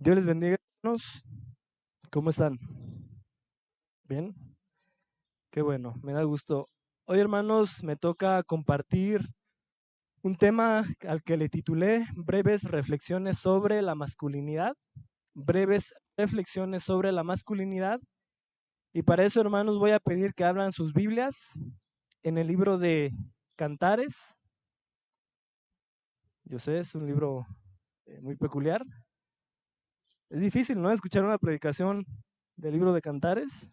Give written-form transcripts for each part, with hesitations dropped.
Dios les bendiga, hermanos. ¿Cómo están? ¿Bien? Qué bueno, me da gusto. Hoy, hermanos, me toca compartir un tema al que le titulé Breves reflexiones sobre la masculinidad. Breves reflexiones sobre la masculinidad. Y para eso, hermanos, voy a pedir que abran sus Biblias en el libro de Cantares. Yo sé, es un libro muy peculiar. Es difícil, ¿no? Escuchar una predicación del libro de Cantares.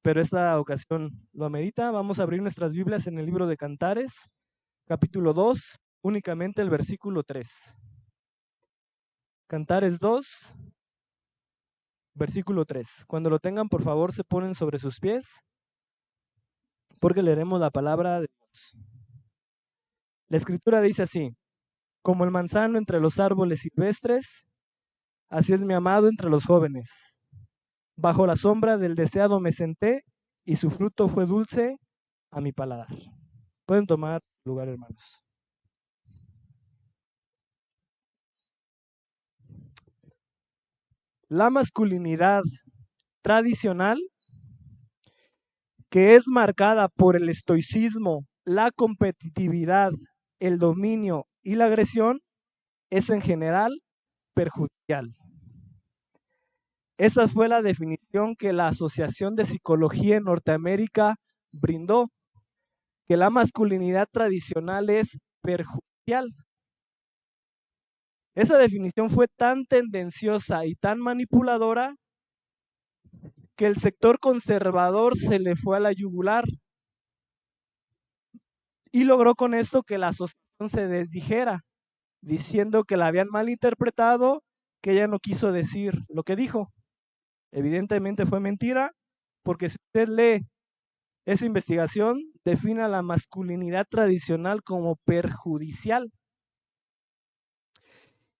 Pero esta ocasión lo amerita. Vamos a abrir nuestras Biblias en el libro de Cantares, capítulo 2, únicamente el versículo 3. Cantares 2, versículo 3. Cuando lo tengan, por favor, se ponen sobre sus pies, porque leeremos la palabra de Dios. La escritura dice así: como el manzano entre los árboles silvestres, así es mi amado entre los jóvenes. Bajo la sombra del deseado me senté, y su fruto fue dulce a mi paladar. Pueden tomar lugar, hermanos. La masculinidad tradicional, que es marcada por el estoicismo, la competitividad, el dominio y la agresión, es en general perjudicial. Esa fue la definición que la Asociación de Psicología en Norteamérica brindó, que la masculinidad tradicional es perjudicial. Esa definición fue tan tendenciosa y tan manipuladora que el sector conservador se le fue a la yugular y logró con esto que la asociación se desdijera, diciendo que la habían malinterpretado, que ella no quiso decir lo que dijo. Evidentemente fue mentira, porque si usted lee esa investigación, define a la masculinidad tradicional como perjudicial.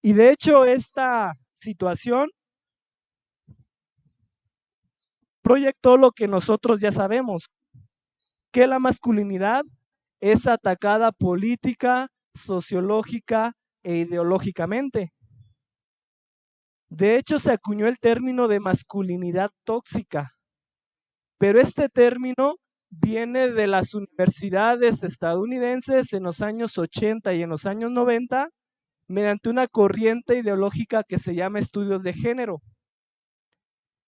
Y de hecho, esta situación proyectó lo que nosotros ya sabemos, que la masculinidad es atacada política, sociológica e ideológicamente. De hecho, se acuñó el término de masculinidad tóxica, pero este término viene de las universidades estadounidenses en los años 80 y en los años 90, mediante una corriente ideológica que se llama estudios de género.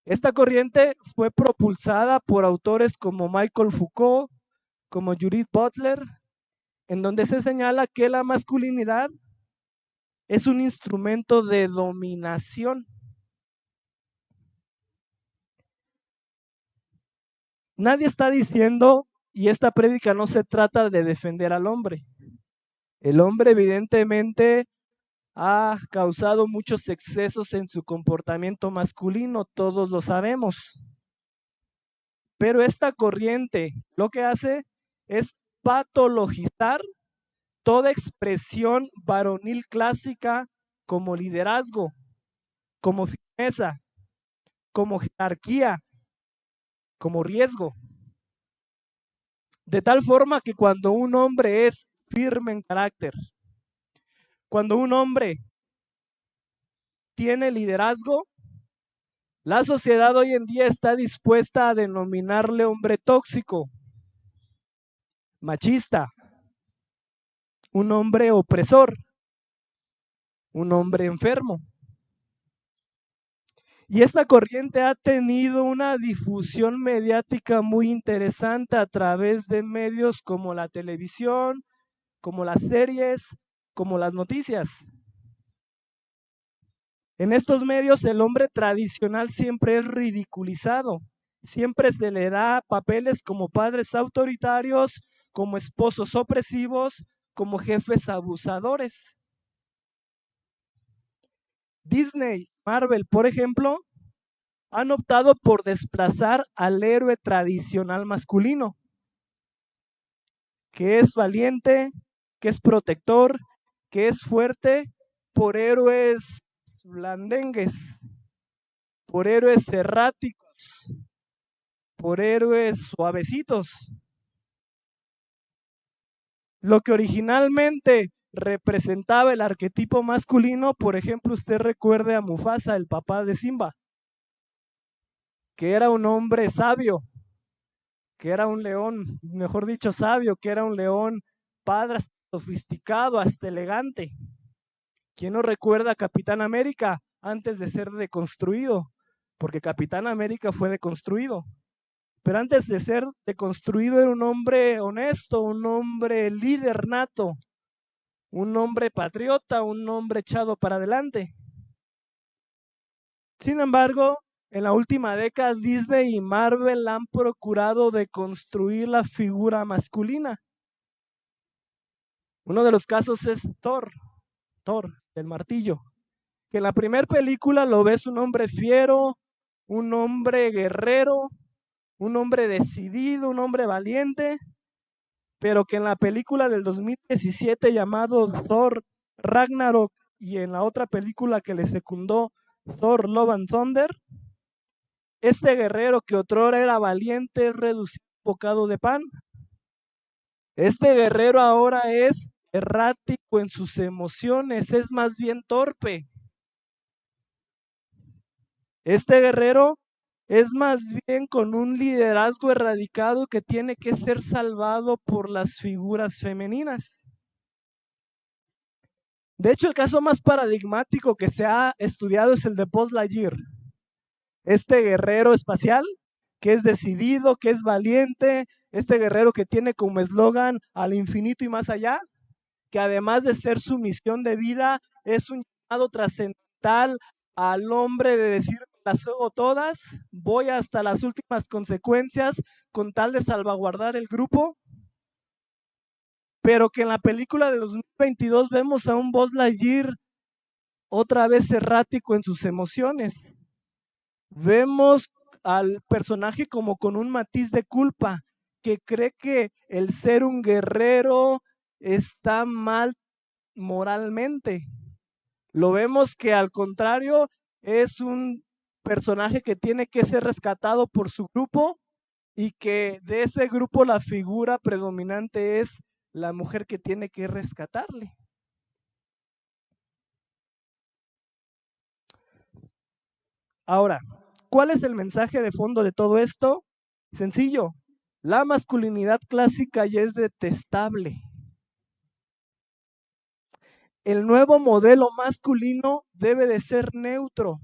Esta corriente fue propulsada por autores como Michael Foucault, como Judith Butler, en donde se señala que la masculinidad es un instrumento de dominación. Nadie está diciendo, y esta prédica no se trata de defender al hombre. El hombre evidentemente ha causado muchos excesos en su comportamiento masculino, todos lo sabemos. Pero esta corriente lo que hace es patologizar toda expresión varonil clásica como liderazgo, como firmeza, como jerarquía, como riesgo. De tal forma que cuando un hombre es firme en carácter, cuando un hombre tiene liderazgo, la sociedad hoy en día está dispuesta a denominarle hombre tóxico, machista, un hombre opresor, un hombre enfermo. Y esta corriente ha tenido una difusión mediática muy interesante a través de medios como la televisión, como las series, como las noticias. En estos medios el hombre tradicional siempre es ridiculizado, siempre se le da papeles como padres autoritarios, como esposos opresivos, como jefes abusadores. Disney, Marvel, por ejemplo, han optado por desplazar al héroe tradicional masculino, que es valiente, que es protector, que es fuerte, por héroes blandengues, por héroes erráticos, por héroes suavecitos. Lo que originalmente representaba el arquetipo masculino. Por ejemplo, usted recuerde a Mufasa, el papá de Simba, que era un hombre sabio, que era un león, mejor dicho, sabio, que era un león padre, sofisticado, hasta elegante. ¿Quién no recuerda a Capitán América antes de ser deconstruido? Porque Capitán América fue deconstruido. Pero antes de ser deconstruido era un hombre honesto, un hombre líder nato, un hombre patriota, un hombre echado para adelante. Sin embargo, en la última década Disney y Marvel han procurado deconstruir la figura masculina. Uno de los casos es Thor, el martillo, que en la primera película lo ves un hombre fiero, un hombre guerrero, un hombre decidido, un hombre valiente, pero que en la película del 2017 llamado Thor Ragnarok y en la otra película que le secundó, Thor Love and Thunder, este guerrero que otrora era valiente es reducido a un bocado de pan. Este guerrero ahora es errático en sus emociones, es más bien torpe. Este guerrero es más bien con un liderazgo erradicado que tiene que ser salvado por las figuras femeninas. De hecho, el caso más paradigmático que se ha estudiado es el de Buzz Lightyear. Este guerrero espacial que es decidido, que es valiente, este guerrero que tiene como eslogan al infinito y más allá, que además de ser su misión de vida, es un llamado trascendental al hombre de decir, las hago todas, voy hasta las últimas consecuencias con tal de salvaguardar el grupo. Pero que en la película de 2022 vemos a un Buzz Lightyear otra vez errático en sus emociones. Vemos al personaje como con un matiz de culpa, que cree que el ser un guerrero está mal moralmente. Lo vemos que al contrario es un personaje que tiene que ser rescatado por su grupo y que de ese grupo la figura predominante es la mujer que tiene que rescatarle. Ahora, ¿cuál es el mensaje de fondo de todo esto? Sencillo, la masculinidad clásica ya es detestable. El nuevo modelo masculino debe de ser neutro,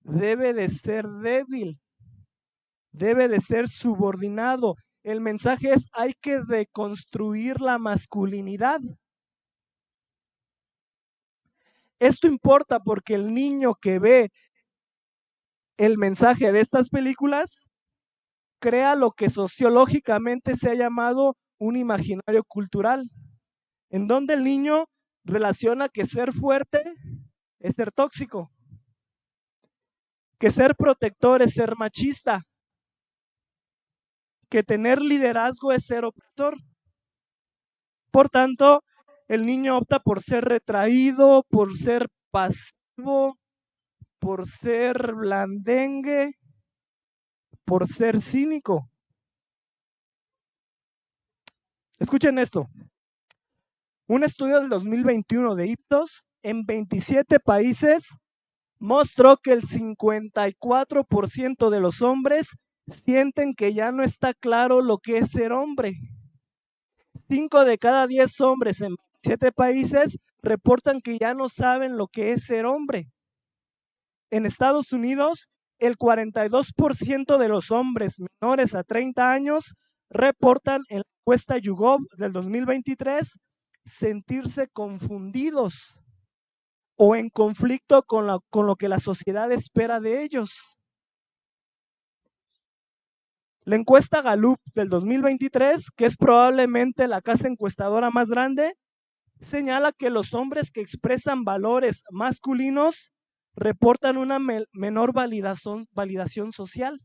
debe de ser débil, debe de ser subordinado. El mensaje es, hay que deconstruir la masculinidad. Esto importa porque el niño que ve el mensaje de estas películas crea lo que sociológicamente se ha llamado un imaginario cultural, en donde el niño relaciona que ser fuerte es ser tóxico, que ser protector es ser machista, que tener liderazgo es ser opresor. Por tanto, el niño opta por ser retraído, por ser pasivo, por ser blandengue, por ser cínico. Escuchen esto. Un estudio del 2021 de Ipsos en 27 países mostró que el 54% de los hombres sienten que ya no está claro lo que es ser hombre. 5 de cada 10 hombres en 27 países reportan que ya no saben lo que es ser hombre. En Estados Unidos, el 42% de los hombres menores a 30 años reportan en la encuesta YouGov del 2023 sentirse confundidos o en conflicto con lo que la sociedad espera de ellos. La encuesta Gallup del 2023, que es probablemente la casa encuestadora más grande, señala que los hombres que expresan valores masculinos reportan una menor validación social.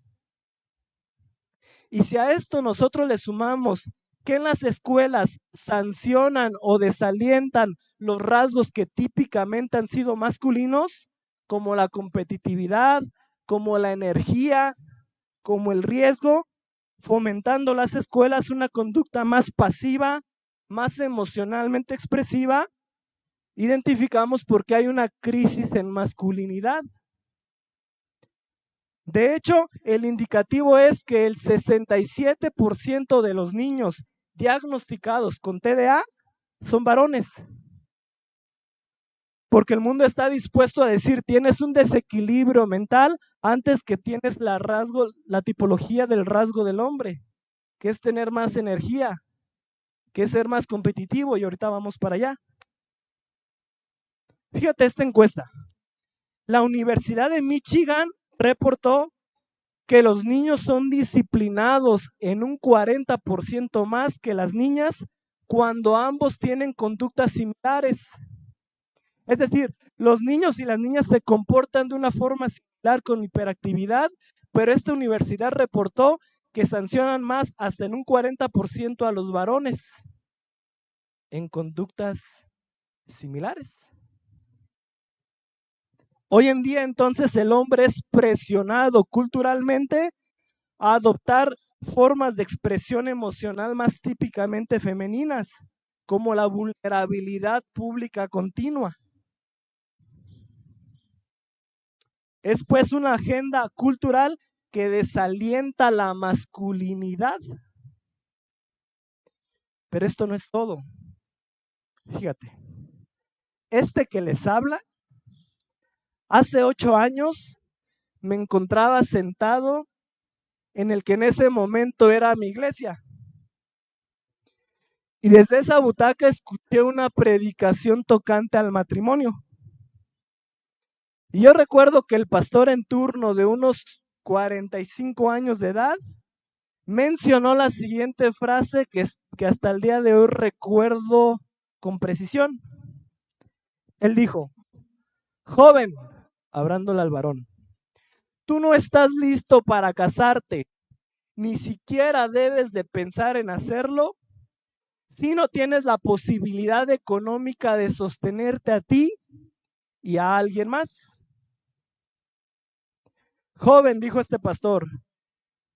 Y si a esto nosotros le sumamos que en las escuelas sancionan o desalientan los rasgos que típicamente han sido masculinos, como la competitividad, como la energía, como el riesgo, fomentando las escuelas una conducta más pasiva, más emocionalmente expresiva, identificamos por qué hay una crisis en masculinidad. De hecho, el indicativo es que el 67% de los niños diagnosticados con TDA son varones. Porque el mundo está dispuesto a decir, tienes un desequilibrio mental antes que tienes la tipología del rasgo del hombre, que es tener más energía, que es ser más competitivo, y ahorita vamos para allá. Fíjate esta encuesta. La Universidad de Michigan reportó que los niños son disciplinados en un 40% más que las niñas cuando ambos tienen conductas similares. Es decir, los niños y las niñas se comportan de una forma similar con hiperactividad, pero esta universidad reportó que sancionan más hasta en un 40% a los varones en conductas similares. Hoy en día, entonces, el hombre es presionado culturalmente a adoptar formas de expresión emocional más típicamente femeninas, como la vulnerabilidad pública continua. Es pues una agenda cultural que desalienta la masculinidad. Pero esto no es todo. Fíjate, este que les habla, hace 8 años me encontraba sentado en el que en ese momento era mi iglesia. Y desde esa butaca escuché una predicación tocante al matrimonio. Y yo recuerdo que el pastor en turno, de unos 45 años de edad, mencionó la siguiente frase que hasta el día de hoy recuerdo con precisión. Él dijo: joven, hablándole al varón, tú no estás listo para casarte, ni siquiera debes de pensar en hacerlo si no tienes la posibilidad económica de sostenerte a ti y a alguien más. Joven, dijo este pastor,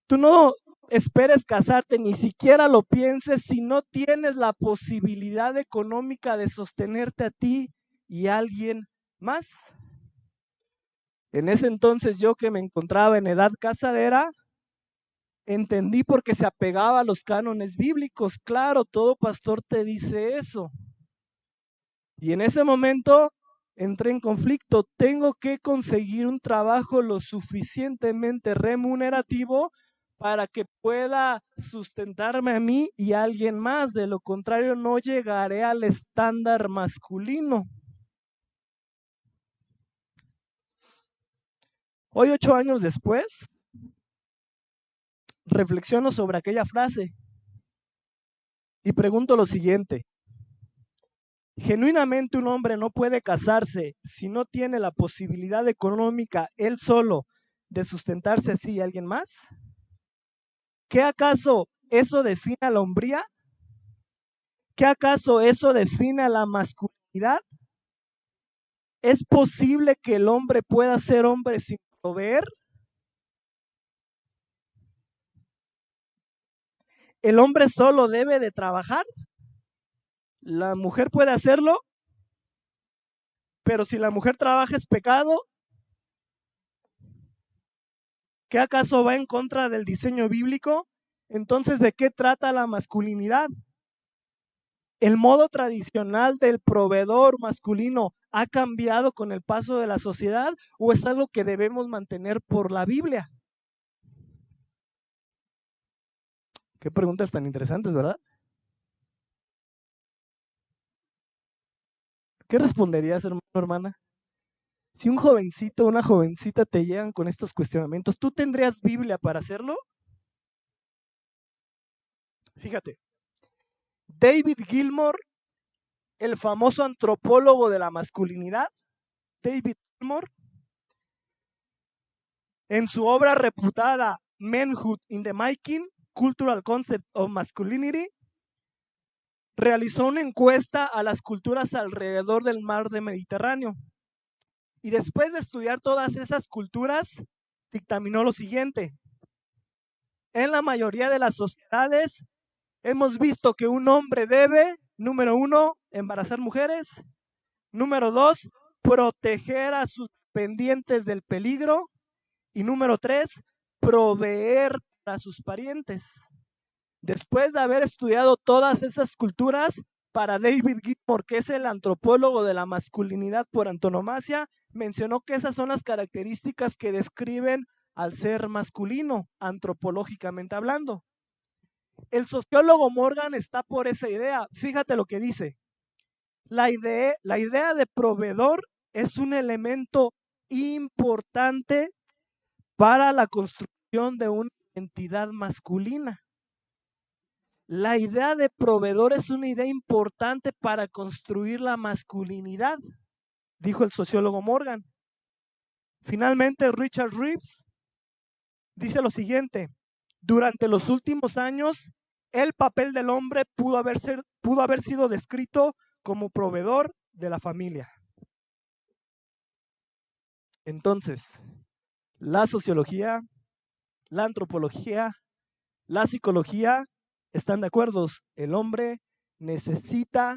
tú no esperes casarte, ni siquiera lo pienses si no tienes la posibilidad económica de sostenerte a ti y a alguien más. En ese entonces, yo, que me encontraba en edad casadera, entendí por qué se apegaba a los cánones bíblicos. Claro, todo pastor te dice eso. Y en ese momento entré en conflicto. Tengo que conseguir un trabajo lo suficientemente remunerativo para que pueda sustentarme a mí y a alguien más. De lo contrario, no llegaré al estándar masculino. Hoy, 8 años después, reflexiono sobre aquella frase y pregunto lo siguiente: ¿genuinamente un hombre no puede casarse si no tiene la posibilidad económica él solo de sustentarse así y a alguien más? ¿Qué acaso eso define a la hombría? ¿Qué acaso eso define a la masculinidad? ¿Es posible que el hombre pueda ser hombre sin proveer? ¿El hombre solo debe de trabajar? ¿La mujer puede hacerlo? Pero si la mujer trabaja, ¿es pecado? ¿Qué acaso va en contra del diseño bíblico? Entonces, ¿de qué trata la masculinidad? ¿El modo tradicional del proveedor masculino ha cambiado con el paso de la sociedad o es algo que debemos mantener por la Biblia? Qué preguntas tan interesantes, ¿verdad? ¿Qué responderías, hermano, hermana? Si un jovencito o una jovencita te llegan con estos cuestionamientos, ¿tú tendrías Biblia para hacerlo? Fíjate, David Gilmour, el famoso antropólogo de la masculinidad, David Gilmour, en su obra reputada Manhood in the Making, Cultural Concept of Masculinity, realizó una encuesta a las culturas alrededor del mar de Mediterráneo. Y después de estudiar todas esas culturas, dictaminó lo siguiente: en la mayoría de las sociedades hemos visto que un hombre debe, número 1, embarazar mujeres, Número 2, proteger a sus pendientes del peligro. Y número 3, proveer para sus parientes. Después de haber estudiado todas esas culturas, para David Gilmour, que es el antropólogo de la masculinidad por antonomasia, mencionó que esas son las características que describen al ser masculino, antropológicamente hablando. El sociólogo Morgan está por esa idea. Fíjate lo que dice. La idea de proveedor es un elemento importante para la construcción de una identidad masculina. La idea de proveedor es una idea importante para construir la masculinidad, dijo el sociólogo Morgan. Finalmente, Richard Reeves dice lo siguiente: durante los últimos años, el papel del hombre pudo haber sido descrito como proveedor de la familia. Entonces, la sociología, la antropología, la psicología están de acuerdo. El hombre necesidad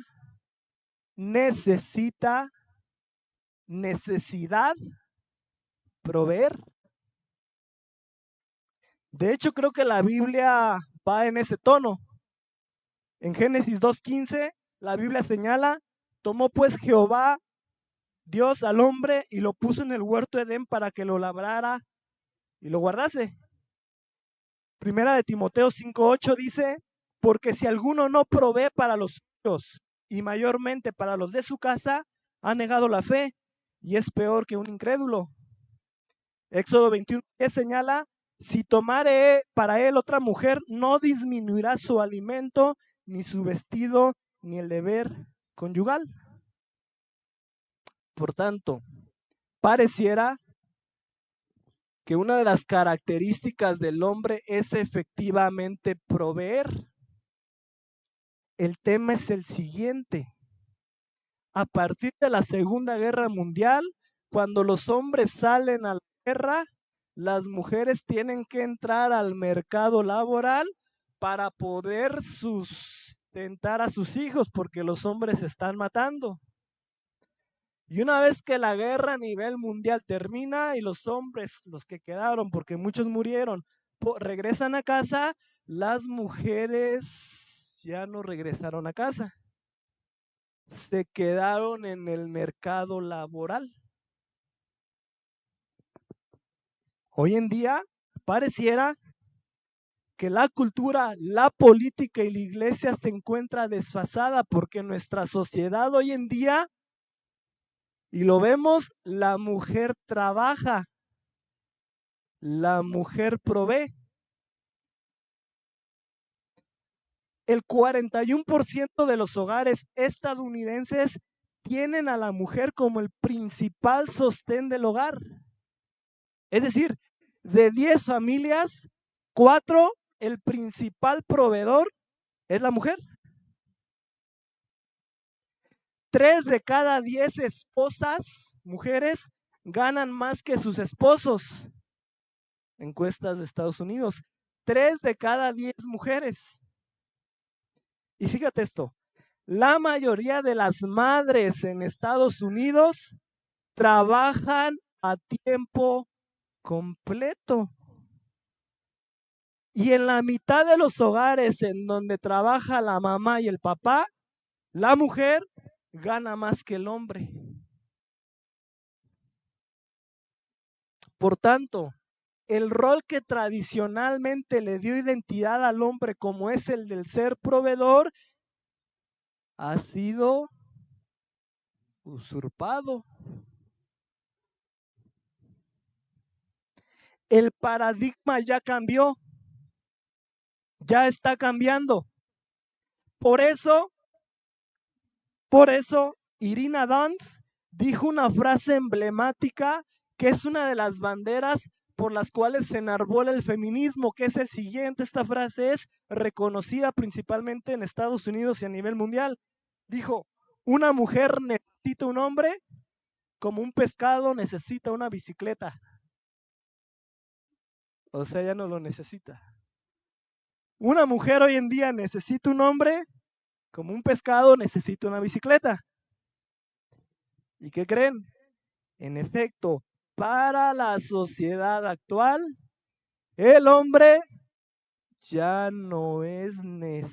proveer. De hecho, creo que la Biblia va en ese tono. En Génesis 2:15, la Biblia señala: tomó pues Jehová Dios al hombre y lo puso en el huerto de Edén para que lo labrara y lo guardase. Primera de Timoteo 5:8 dice: porque si alguno no provee para los suyos y mayormente para los de su casa, ha negado la fe y es peor que un incrédulo. Éxodo 21:10 señala: si tomare para él otra mujer, no disminuirá su alimento, ni su vestido, ni el deber conyugal. Por tanto, pareciera que una de las características del hombre es efectivamente proveer. El tema es el siguiente. A partir de la Segunda Guerra Mundial, cuando los hombres salen a la guerra, las mujeres tienen que entrar al mercado laboral para poder sustentar a sus hijos, porque los hombres se están matando. Y una vez que la guerra a nivel mundial termina y los hombres, los que quedaron, porque muchos murieron, regresan a casa, las mujeres ya no regresaron a casa. Se quedaron en el mercado laboral. Hoy en día pareciera que la cultura, la política y la iglesia se encuentra desfasada, porque nuestra sociedad hoy en día, y lo vemos, la mujer trabaja, la mujer provee. El 41% de los hogares estadounidenses tienen a la mujer como el principal sostén del hogar. Es decir, de 10 familias, 4, el principal proveedor es la mujer. 3 de cada 10 esposas, mujeres, ganan más que sus esposos. Encuestas de Estados Unidos. 3 de cada 10 mujeres. Y fíjate esto, la mayoría de las madres en Estados Unidos trabajan a tiempo completo. Y en la mitad de los hogares en donde trabaja la mamá y el papá, la mujer gana más que el hombre. Por tanto, el rol que tradicionalmente le dio identidad al hombre, como es el del ser proveedor, ha sido usurpado. El paradigma ya cambió, ya está cambiando. Por eso, Irina Dunst dijo una frase emblemática que es una de las banderas por las cuales se enarbola el feminismo, que es el siguiente. Esta frase es reconocida principalmente en Estados Unidos y a nivel mundial. Dijo: una mujer necesita un hombre como un pescado necesita una bicicleta. O sea, ya no lo necesita. Una mujer hoy en día necesita un hombre como un pescado necesita una bicicleta. ¿Y qué creen? En efecto, para la sociedad actual, el hombre ya no es necesario.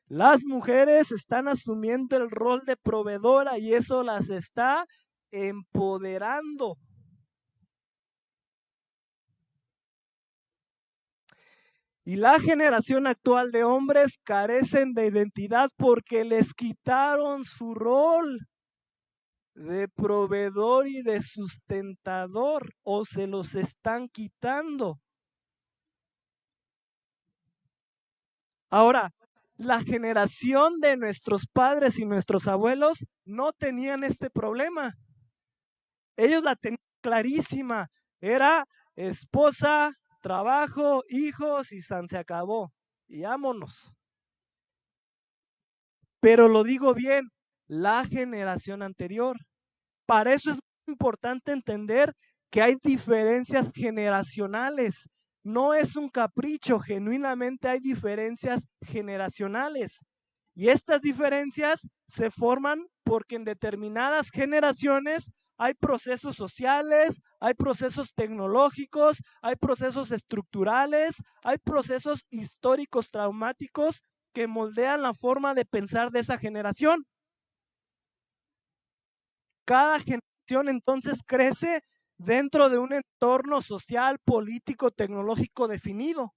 Las mujeres están asumiendo el rol de proveedora y eso las está empoderando. Y la generación actual de hombres carecen de identidad porque les quitaron su rol de proveedor y de sustentador, o se los están quitando. Ahora, la generación de nuestros padres y nuestros abuelos no tenían este problema. Ellos la tenían clarísima. Era esposa, trabajo, hijos y se acabó. Y vámonos. Pero lo digo bien, la generación anterior. Para eso es muy importante entender que hay diferencias generacionales. No es un capricho, genuinamente hay diferencias generacionales. Y estas diferencias se forman porque en determinadas generaciones hay procesos sociales, hay procesos tecnológicos, hay procesos estructurales, hay procesos históricos traumáticos que moldean la forma de pensar de esa generación. Cada generación entonces crece dentro de un entorno social, político, tecnológico definido.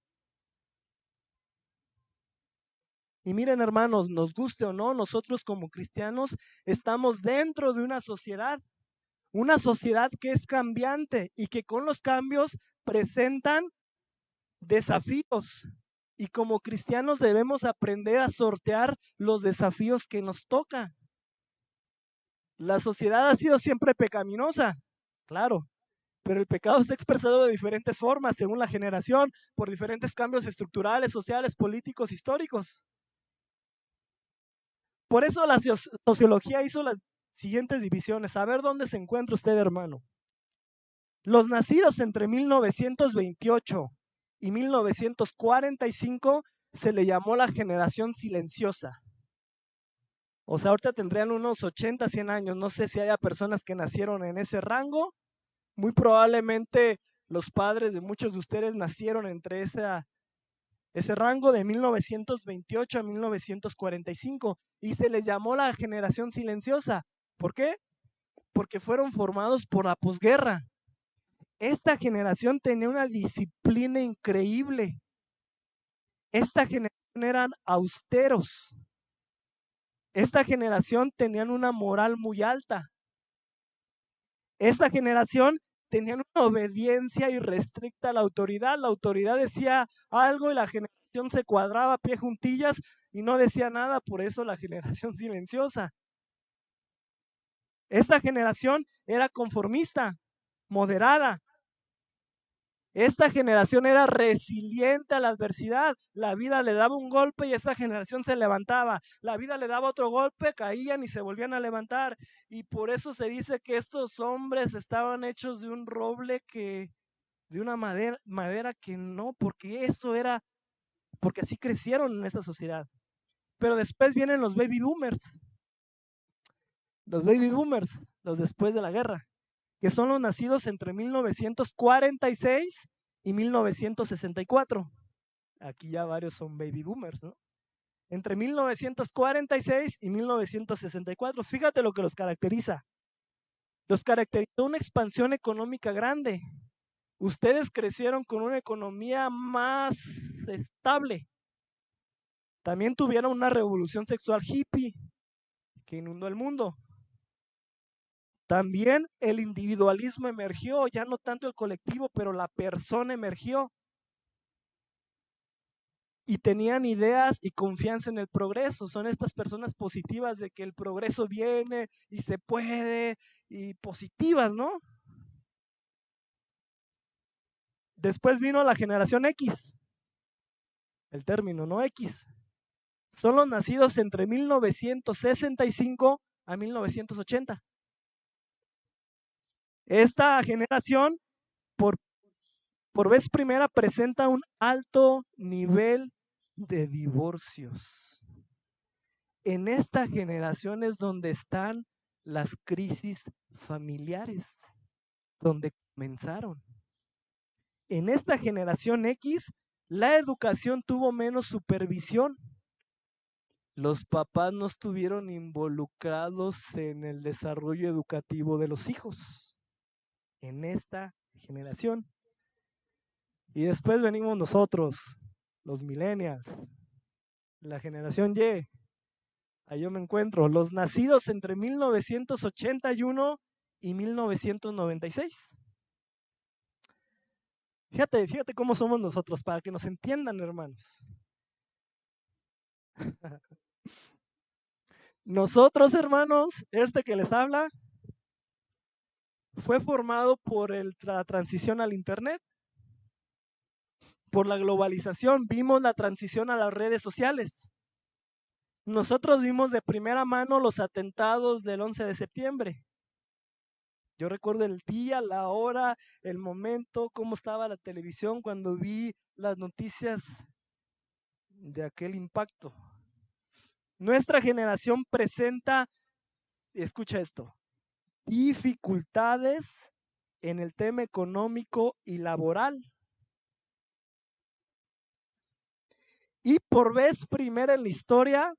Y miren, hermanos, nos guste o no, nosotros como cristianos estamos dentro de una sociedad que es cambiante y que con los cambios presentan desafíos. Y como cristianos debemos aprender a sortear los desafíos que nos tocan. La sociedad ha sido siempre pecaminosa, claro, pero el pecado se ha expresado de diferentes formas según la generación, por diferentes cambios estructurales, sociales, políticos, históricos. Por eso la sociología hizo las siguientes divisiones. A ver dónde se encuentra usted, hermano. Los nacidos entre 1928 y 1945 se le llamó la generación silenciosa. O sea, ahorita tendrían unos 80, 100 años. No sé si haya personas que nacieron en ese rango. Muy probablemente los padres de muchos de ustedes nacieron entre ese rango de 1928 a 1945 y se les llamó la generación silenciosa. ¿Por qué? Porque fueron formados por la posguerra. Esta generación tenía una disciplina increíble. Esta generación eran austeros. Esta generación tenían una moral muy alta. Esta generación tenían una obediencia irrestricta a la autoridad. La autoridad decía algo y la generación se cuadraba a pie juntillas y no decía nada, por eso la generación silenciosa. Esta generación era conformista, moderada. Esta generación era resiliente a la adversidad. La vida le daba un golpe y esta generación se levantaba. La vida le daba otro golpe, caían y se volvían a levantar. Y por eso se dice que estos hombres estaban hechos de un roble de una madera que no, porque eso era, porque así crecieron en esta sociedad. Pero después vienen los baby boomers. Los baby boomers, los después de la guerra, que son los nacidos entre 1946 y 1964. Aquí ya varios son baby boomers, ¿no? Entre 1946 y 1964. Fíjate lo que los caracteriza. Los caracterizó una expansión económica grande. Ustedes crecieron con una economía más estable. También tuvieron una revolución sexual hippie que inundó el mundo. También el individualismo emergió, ya no tanto el colectivo, pero la persona emergió. Y tenían ideas y confianza en el progreso. Son estas personas positivas de que el progreso viene y se puede, y positivas, ¿no? Después vino la generación X, el término, ¿no? X. Son los nacidos entre 1965 a 1980. Esta generación, por por vez primera presenta un alto nivel de divorcios. En esta generación es donde están las crisis familiares, donde comenzaron. En esta generación X, la educación tuvo menos supervisión. Los papás no estuvieron involucrados en el desarrollo educativo de los hijos. En esta generación. Y después venimos nosotros, los millennials, la generación Y. Ahí yo me encuentro, los nacidos entre 1981 y 1996. Fíjate cómo somos nosotros, para que nos entiendan, hermanos. Nosotros, hermanos, este que les habla, fue formado por la transición al Internet, por la globalización, vimos la transición a las redes sociales. Nosotros vimos de primera mano los atentados del 11 de septiembre. Yo recuerdo el día, la hora, el momento, cómo estaba la televisión cuando vi las noticias de aquel impacto. Nuestra generación presenta, escucha esto, dificultades en el tema económico y laboral. Y por vez primera en la historia,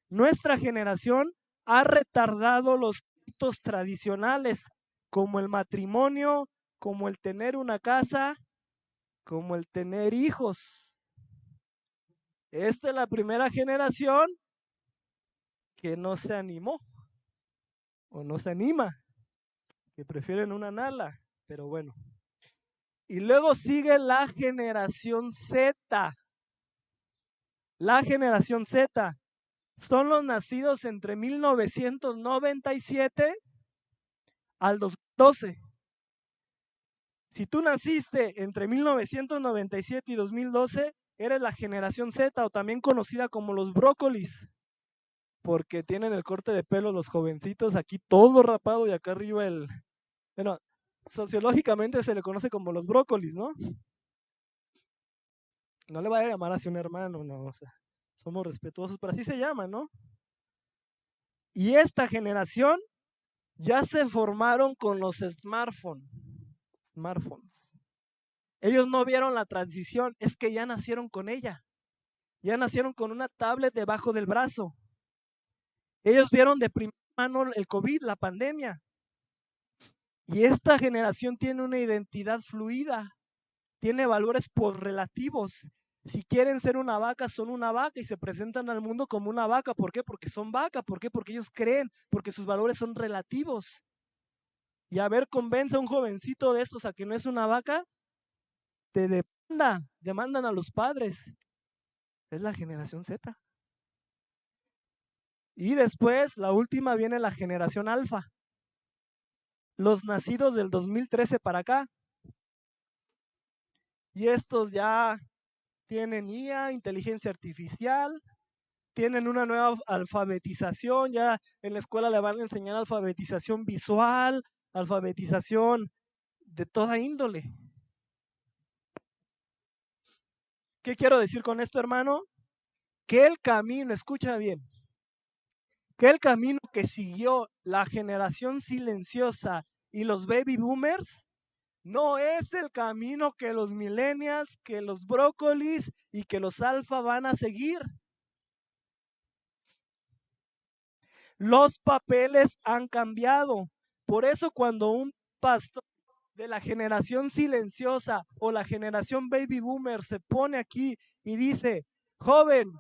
nuestra generación ha retardado los ritos tradicionales, como el matrimonio, como el tener una casa, como el tener hijos. Esta es la primera generación que no se animó o no se anima, que prefieren una nala, pero bueno. Y luego sigue la generación Z. La generación Z son los nacidos entre 1997 al 2012. Si tú naciste entre 1997 y 2012, eres la generación Z, o también conocida como los brócolis, porque tienen el corte de pelo los jovencitos, aquí todo rapado y acá arriba bueno, sociológicamente se le conoce como los brócolis, ¿no? No le vaya a llamar así un hermano, no, o sea, somos respetuosos, pero así se llama, ¿no? Y esta generación ya se formaron con los smartphones. Ellos no vieron la transición, es que ya nacieron con ella. Ya nacieron con una tablet debajo del brazo. Ellos vieron de primera mano el COVID, la pandemia. Y esta generación tiene una identidad fluida, tiene valores relativos. Si quieren ser una vaca, son una vaca y se presentan al mundo como una vaca. ¿Por qué? Porque son vaca. ¿Por qué? Porque ellos creen, porque sus valores son relativos. Y a ver, convence a un jovencito de estos a que no es una vaca, te demandan a los padres. Es la generación Z. Y después, la última, viene la generación alfa. Los nacidos del 2013 para acá. Y estos ya tienen IA, inteligencia artificial, tienen una nueva alfabetización, ya en la escuela le van a enseñar alfabetización visual, alfabetización de toda índole. ¿Qué quiero decir con esto, hermano? Que el camino, escucha bien, que el camino que siguió la generación silenciosa y los baby boomers no es el camino que los millennials, que los brócolis y que los alfa van a seguir. Los papeles han cambiado. Por eso cuando un pastor de la generación silenciosa o la generación baby boomer se pone aquí y dice, joven,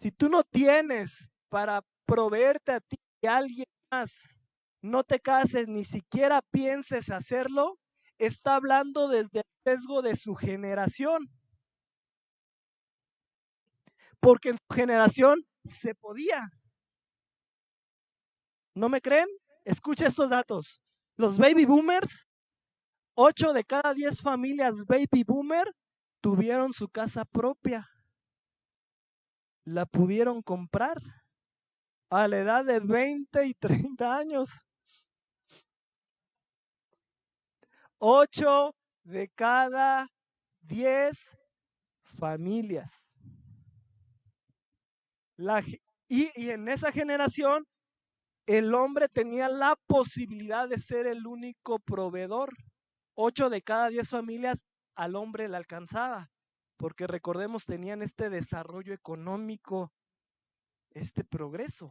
si tú no tienes para proveerte a ti y a alguien más, no te cases, ni siquiera pienses hacerlo, está hablando desde el sesgo de su generación. Porque en su generación se podía. ¿No me creen? Escucha estos datos. Los baby boomers, 8 de cada 10 familias baby boomer tuvieron su casa propia. La pudieron comprar a la edad de 20 y 30 años. 8 de cada 10 familias. Y en esa generación, el hombre tenía la posibilidad de ser el único proveedor. 8 de cada 10 familias al hombre le alcanzaba, porque recordemos, tenían este desarrollo económico, este progreso.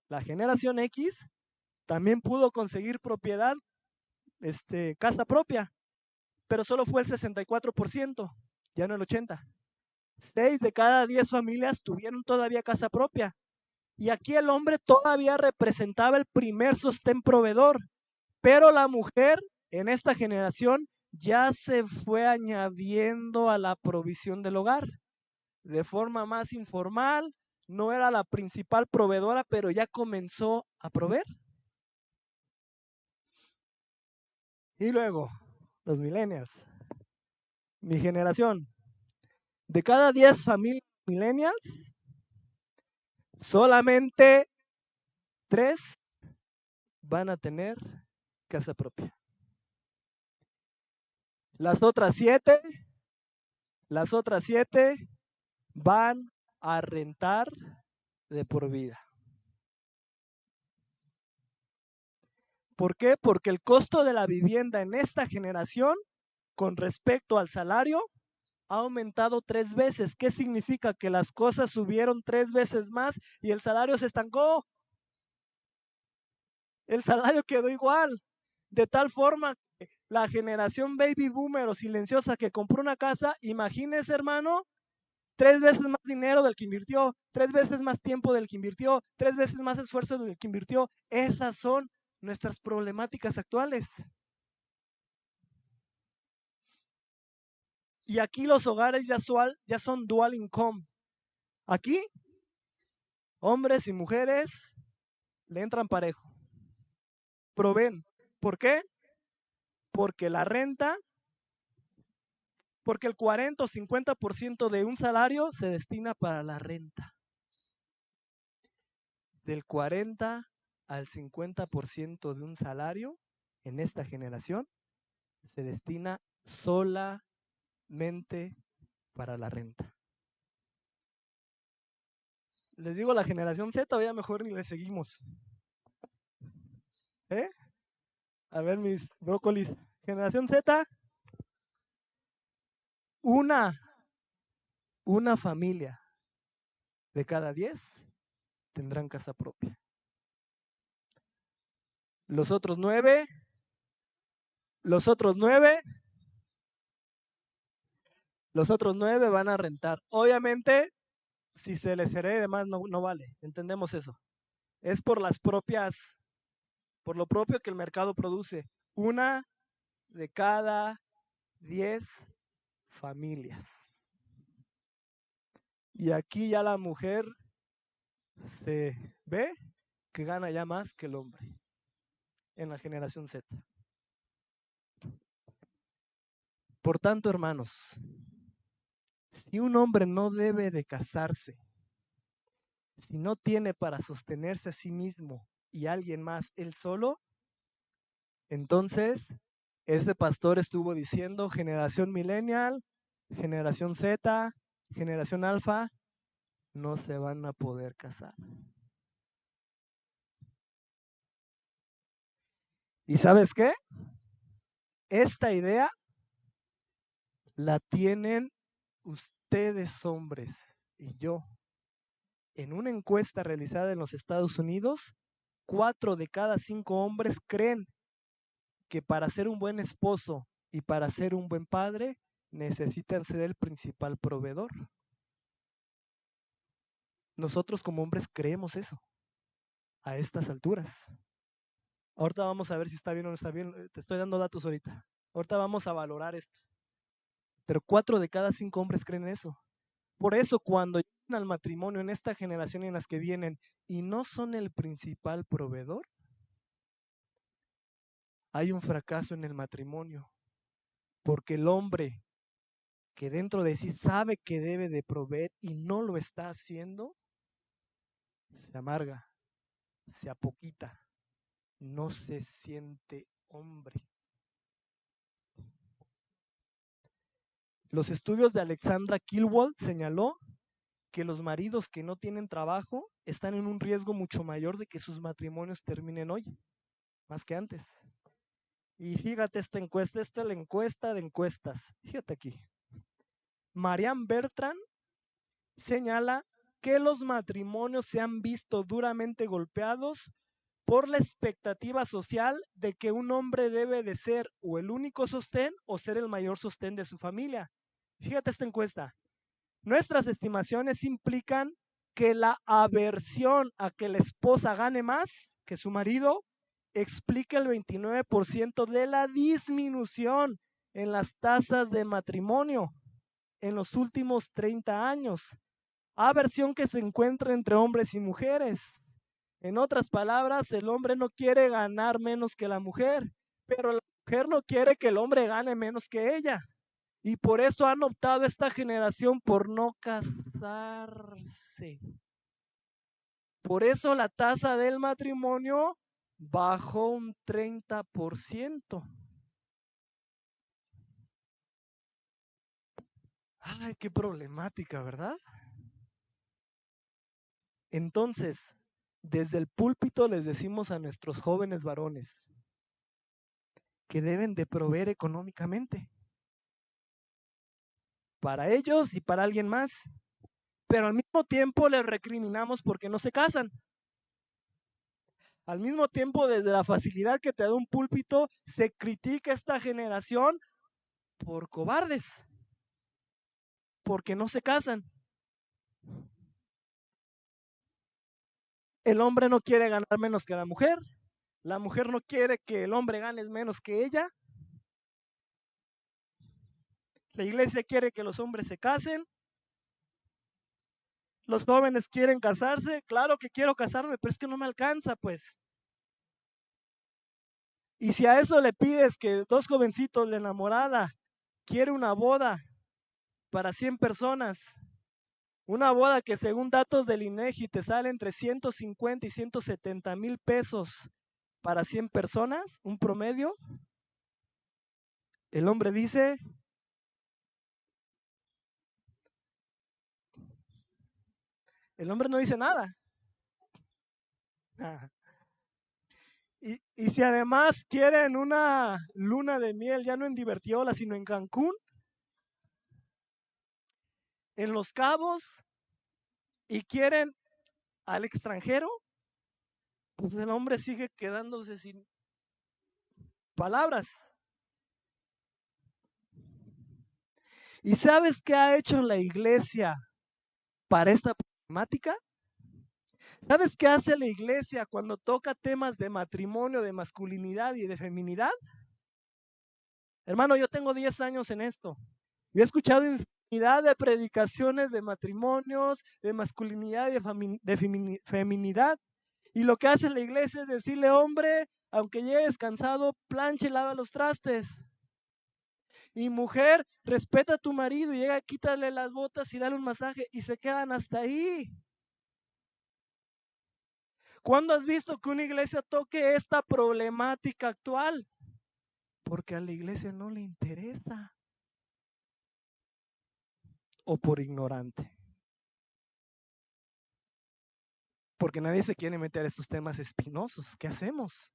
La generación X también pudo conseguir propiedad, casa propia, pero solo fue el 64%, ya no el 80%. 6 de cada 10 familias tuvieron todavía casa propia. Y aquí el hombre todavía representaba el primer sostén proveedor, pero la mujer en esta generación ya se fue añadiendo a la provisión del hogar de forma más informal. No era la principal proveedora, pero ya comenzó a proveer. Y luego, los millennials. Mi generación. De cada 10 familias millennials, solamente 3 van a tener casa propia. Las otras 7 van a rentar de por vida. ¿Por qué? Porque el costo de la vivienda en esta generación con respecto al salario ha aumentado 3 veces. ¿Qué significa? Que las cosas subieron 3 veces más y el salario se estancó. El salario quedó igual, de tal forma que la generación baby boomer o silenciosa que compró una casa, imagínese, hermano, 3 veces más dinero del que invirtió, 3 veces más tiempo del que invirtió, 3 veces más esfuerzo del que invirtió. Esas son nuestras problemáticas actuales. Y aquí los hogares ya son dual income. Aquí, hombres y mujeres le entran parejo. Proveen. ¿Por qué? Porque la renta, porque el 40 o 50% de un salario se destina para la renta. Del 40 al 50% de un salario en esta generación se destina solamente para la renta. Les digo la generación Z, o ya mejor ni le seguimos. A ver, mis brócolis. Generación Z, una familia de cada 10 tendrán casa propia. Los otros 9 van a rentar. Obviamente, si se les hereda y demás, no vale. Entendemos eso. Es por lo propio que el mercado produce. Una de cada 10 familias. Y aquí ya la mujer se ve que gana ya más que el hombre en la generación Z. Por tanto, hermanos, si un hombre no debe de casarse, si no tiene para sostenerse a sí mismo y a alguien más él solo, entonces este pastor estuvo diciendo generación millennial, generación Z, generación alfa, no se van a poder casar. ¿Y sabes qué? Esta idea la tienen ustedes hombres y yo. En una encuesta realizada en los Estados Unidos, 4 de cada 5 hombres creen que para ser un buen esposo y para ser un buen padre necesitan ser el principal proveedor. Nosotros como hombres creemos eso a estas alturas. Ahorita vamos a ver si está bien o no está bien. Te estoy dando datos ahorita. Ahorita vamos a valorar esto. Pero 4 de cada 5 hombres creen eso. Por eso cuando llegan al matrimonio en esta generación en las que vienen y no son el principal proveedor, hay un fracaso en el matrimonio. Porque el hombre que dentro de sí sabe que debe de proveer y no lo está haciendo, se amarga, se apoquita, no se siente hombre. Los estudios de Alexandra Kilwald señaló que los maridos que no tienen trabajo están en un riesgo mucho mayor de que sus matrimonios terminen hoy, más que antes. Y fíjate esta es la encuesta de encuestas. Fíjate aquí. Marianne Bertrand señala que los matrimonios se han visto duramente golpeados por la expectativa social de que un hombre debe de ser o el único sostén o ser el mayor sostén de su familia. Fíjate esta encuesta. Nuestras estimaciones implican que la aversión a que la esposa gane más que su marido explica el 29% de la disminución en las tasas de matrimonio en los últimos 30 años. Aversión que se encuentra entre hombres y mujeres. En otras palabras, el hombre no quiere ganar menos que la mujer, pero la mujer no quiere que el hombre gane menos que ella. Y por eso han optado esta generación por no casarse. Por eso la tasa del matrimonio bajó un 30%. Ay, qué problemática, ¿verdad? Entonces, desde el púlpito les decimos a nuestros jóvenes varones que deben de proveer económicamente para ellos y para alguien más, pero al mismo tiempo les recriminamos porque no se casan. Al mismo tiempo, desde la facilidad que te da un púlpito, se critica a esta generación por cobardes, porque no se casan. El hombre no quiere ganar menos que la mujer no quiere que el hombre gane menos que ella, la iglesia quiere que los hombres se casen, los jóvenes quieren casarse, claro que quiero casarme, pero es que no me alcanza, pues. Y si a eso le pides que dos jovencitos de enamorada quiere una boda para 100 personas, una boda que según datos del INEGI te sale entre 150 y 170,000 pesos para 100 personas, un promedio, el hombre dice, el hombre no dice nada. Y si además quieren una luna de miel, ya no en Divertiola, sino en Cancún, en Los Cabos, y quieren al extranjero, pues el hombre sigue quedándose sin palabras. ¿Y sabes qué ha hecho la iglesia para esta problemática? ¿Sabes qué hace la iglesia cuando toca temas de matrimonio, de masculinidad y de feminidad? Hermano, yo tengo 10 años en esto. Yo he escuchado infinidad de predicaciones de matrimonios, de masculinidad y de feminidad. Y lo que hace la iglesia es decirle, hombre, aunque llegues cansado, plancha y lava los trastes. Y mujer, respeta a tu marido y llega, quítale las botas y dale un masaje y se quedan hasta ahí. ¿Cuándo has visto que una iglesia toque esta problemática actual? Porque a la iglesia no le interesa. O por ignorante. Porque nadie se quiere meter a estos temas espinosos. ¿Qué hacemos?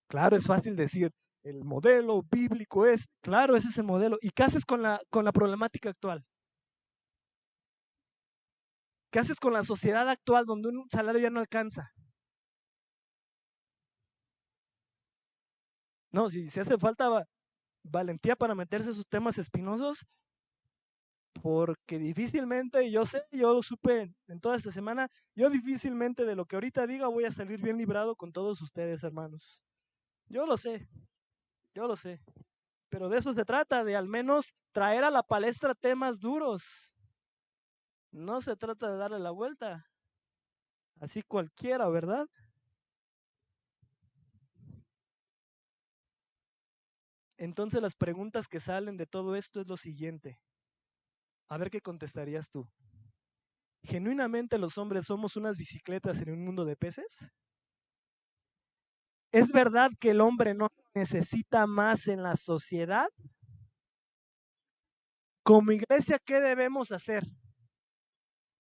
Claro, es fácil decir, el modelo bíblico es, claro, ese es el modelo. ¿Y qué haces con la problemática actual? ¿Qué haces con la sociedad actual donde un salario ya no alcanza? No, si hace falta valentía para meterse a esos temas espinosos, porque difícilmente, y yo sé, yo lo supe en toda esta semana, yo difícilmente de lo que ahorita diga voy a salir bien librado con todos ustedes, hermanos. Yo lo sé, pero de eso se trata, de al menos traer a la palestra temas duros. No se trata de darle la vuelta, así cualquiera, ¿verdad? Entonces las preguntas que salen de todo esto es lo siguiente. A ver qué contestarías tú. ¿Genuinamente los hombres somos unas bicicletas en un mundo de peces? ¿Es verdad que el hombre no necesita más en la sociedad? Como iglesia, ¿qué debemos hacer?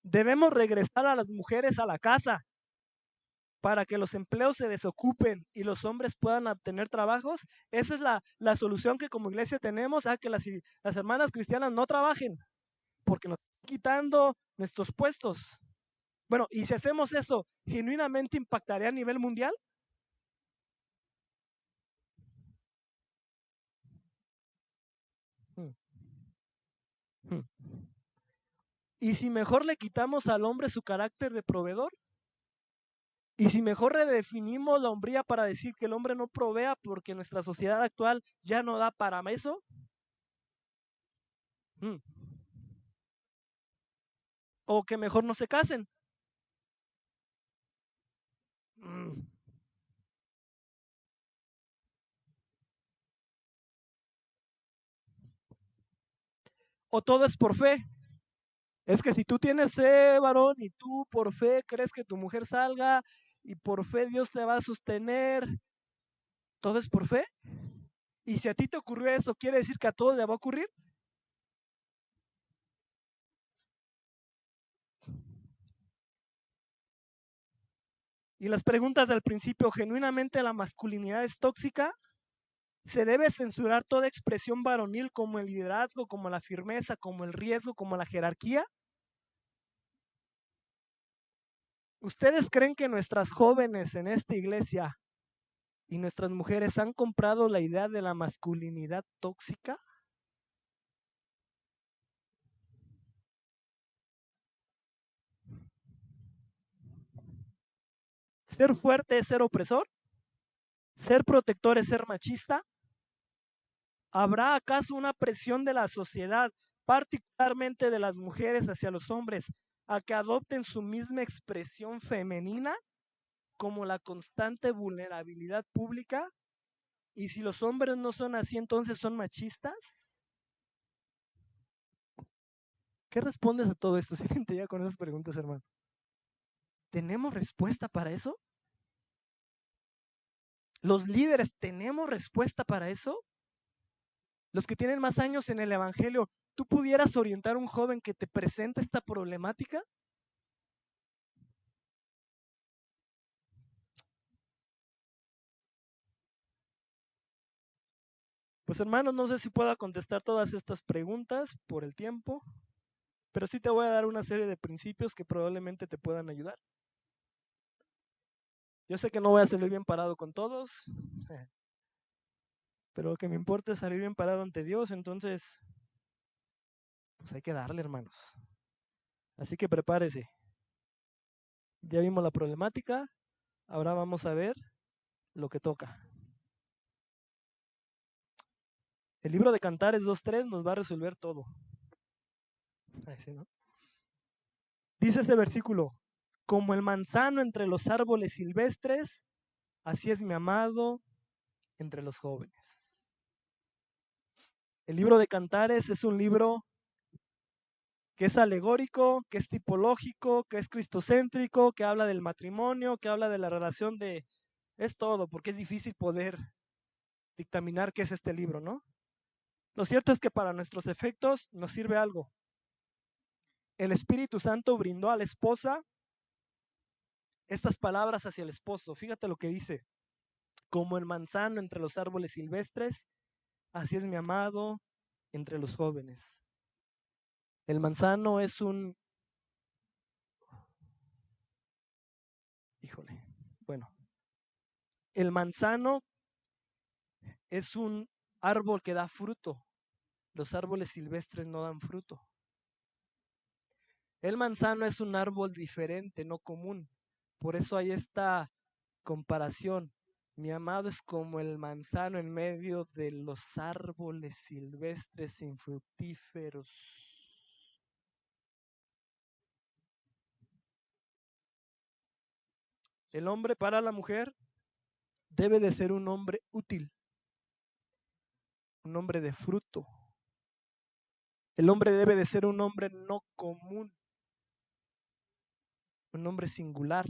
Debemos regresar a las mujeres a la casa para que los empleos se desocupen y los hombres puedan obtener trabajos. Esa es la solución que como iglesia tenemos, a que las hermanas cristianas no trabajen, porque nos están quitando nuestros puestos. Bueno, y si hacemos eso, ¿genuinamente impactaría a nivel mundial? Hmm. Hmm. ¿Y si mejor le quitamos al hombre su carácter de proveedor? ¿Y si mejor redefinimos la hombría para decir que el hombre no provea porque nuestra sociedad actual ya no da para eso? Hmm. ¿O que mejor no se casen? Hmm. ¿O todo es por fe? Es que si tú tienes fe, varón, y tú por fe crees que tu mujer salga y por fe Dios te va a sostener, ¿todo es por fe? Y si a ti te ocurrió eso, ¿quiere decir que a todos le va a ocurrir? Y las preguntas del principio, ¿genuinamente la masculinidad es tóxica? ¿Se debe censurar toda expresión varonil como el liderazgo, como la firmeza, como el riesgo, como la jerarquía? ¿Ustedes creen que nuestras jóvenes en esta iglesia y nuestras mujeres han comprado la idea de la masculinidad tóxica? ¿Ser fuerte es ser opresor? ¿Ser protector es ser machista? ¿Habrá acaso una presión de la sociedad, particularmente de las mujeres hacia los hombres, a que adopten su misma expresión femenina, como la constante vulnerabilidad pública? Y si los hombres no son así, entonces son machistas. ¿Qué respondes a todo esto? Siguiente ya con esas preguntas, hermano. ¿Tenemos respuesta para eso? ¿Los líderes tenemos respuesta para eso? Los que tienen más años en el Evangelio, ¿tú pudieras orientar a un joven que te presente esta problemática? Pues hermanos, no sé si pueda contestar todas estas preguntas por el tiempo, pero sí te voy a dar una serie de principios que probablemente te puedan ayudar. Yo sé que no voy a salir bien parado con todos, pero lo que me importa es salir bien parado ante Dios, entonces, pues hay que darle, hermanos. Así que prepárese. Ya vimos la problemática, ahora vamos a ver lo que toca. El libro de Cantares 2.3 nos va a resolver todo. Así, ¿no? Dice ese versículo, como el manzano entre los árboles silvestres, así es mi amado entre los jóvenes. El libro de Cantares es un libro que es alegórico, que es tipológico, que es cristocéntrico, que habla del matrimonio, que habla de la relación de... Es todo, porque es difícil poder dictaminar qué es este libro, ¿no? Lo cierto es que para nuestros efectos nos sirve algo. El Espíritu Santo brindó a la esposa estas palabras hacia el esposo. Fíjate lo que dice. Como el manzano entre los árboles silvestres, así es mi amado entre los jóvenes. El manzano es un... Híjole. Bueno, el manzano es un árbol que da fruto. Los árboles silvestres no dan fruto. El manzano es un árbol diferente, no común. Por eso hay esta comparación. Mi amado es como el manzano en medio de los árboles silvestres infructíferos. El hombre para la mujer debe de ser un hombre útil, un hombre de fruto. El hombre debe de ser un hombre no común, un hombre singular,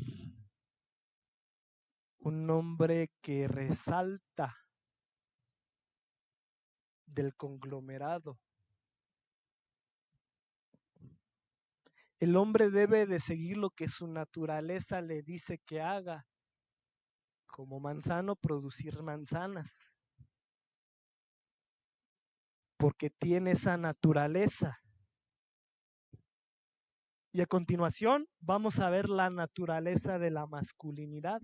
un hombre que resalta del conglomerado, El hombre debe de seguir lo que su naturaleza le dice que haga. Como manzano, producir manzanas. Porque tiene esa naturaleza. Y a continuación vamos a ver la naturaleza de la masculinidad.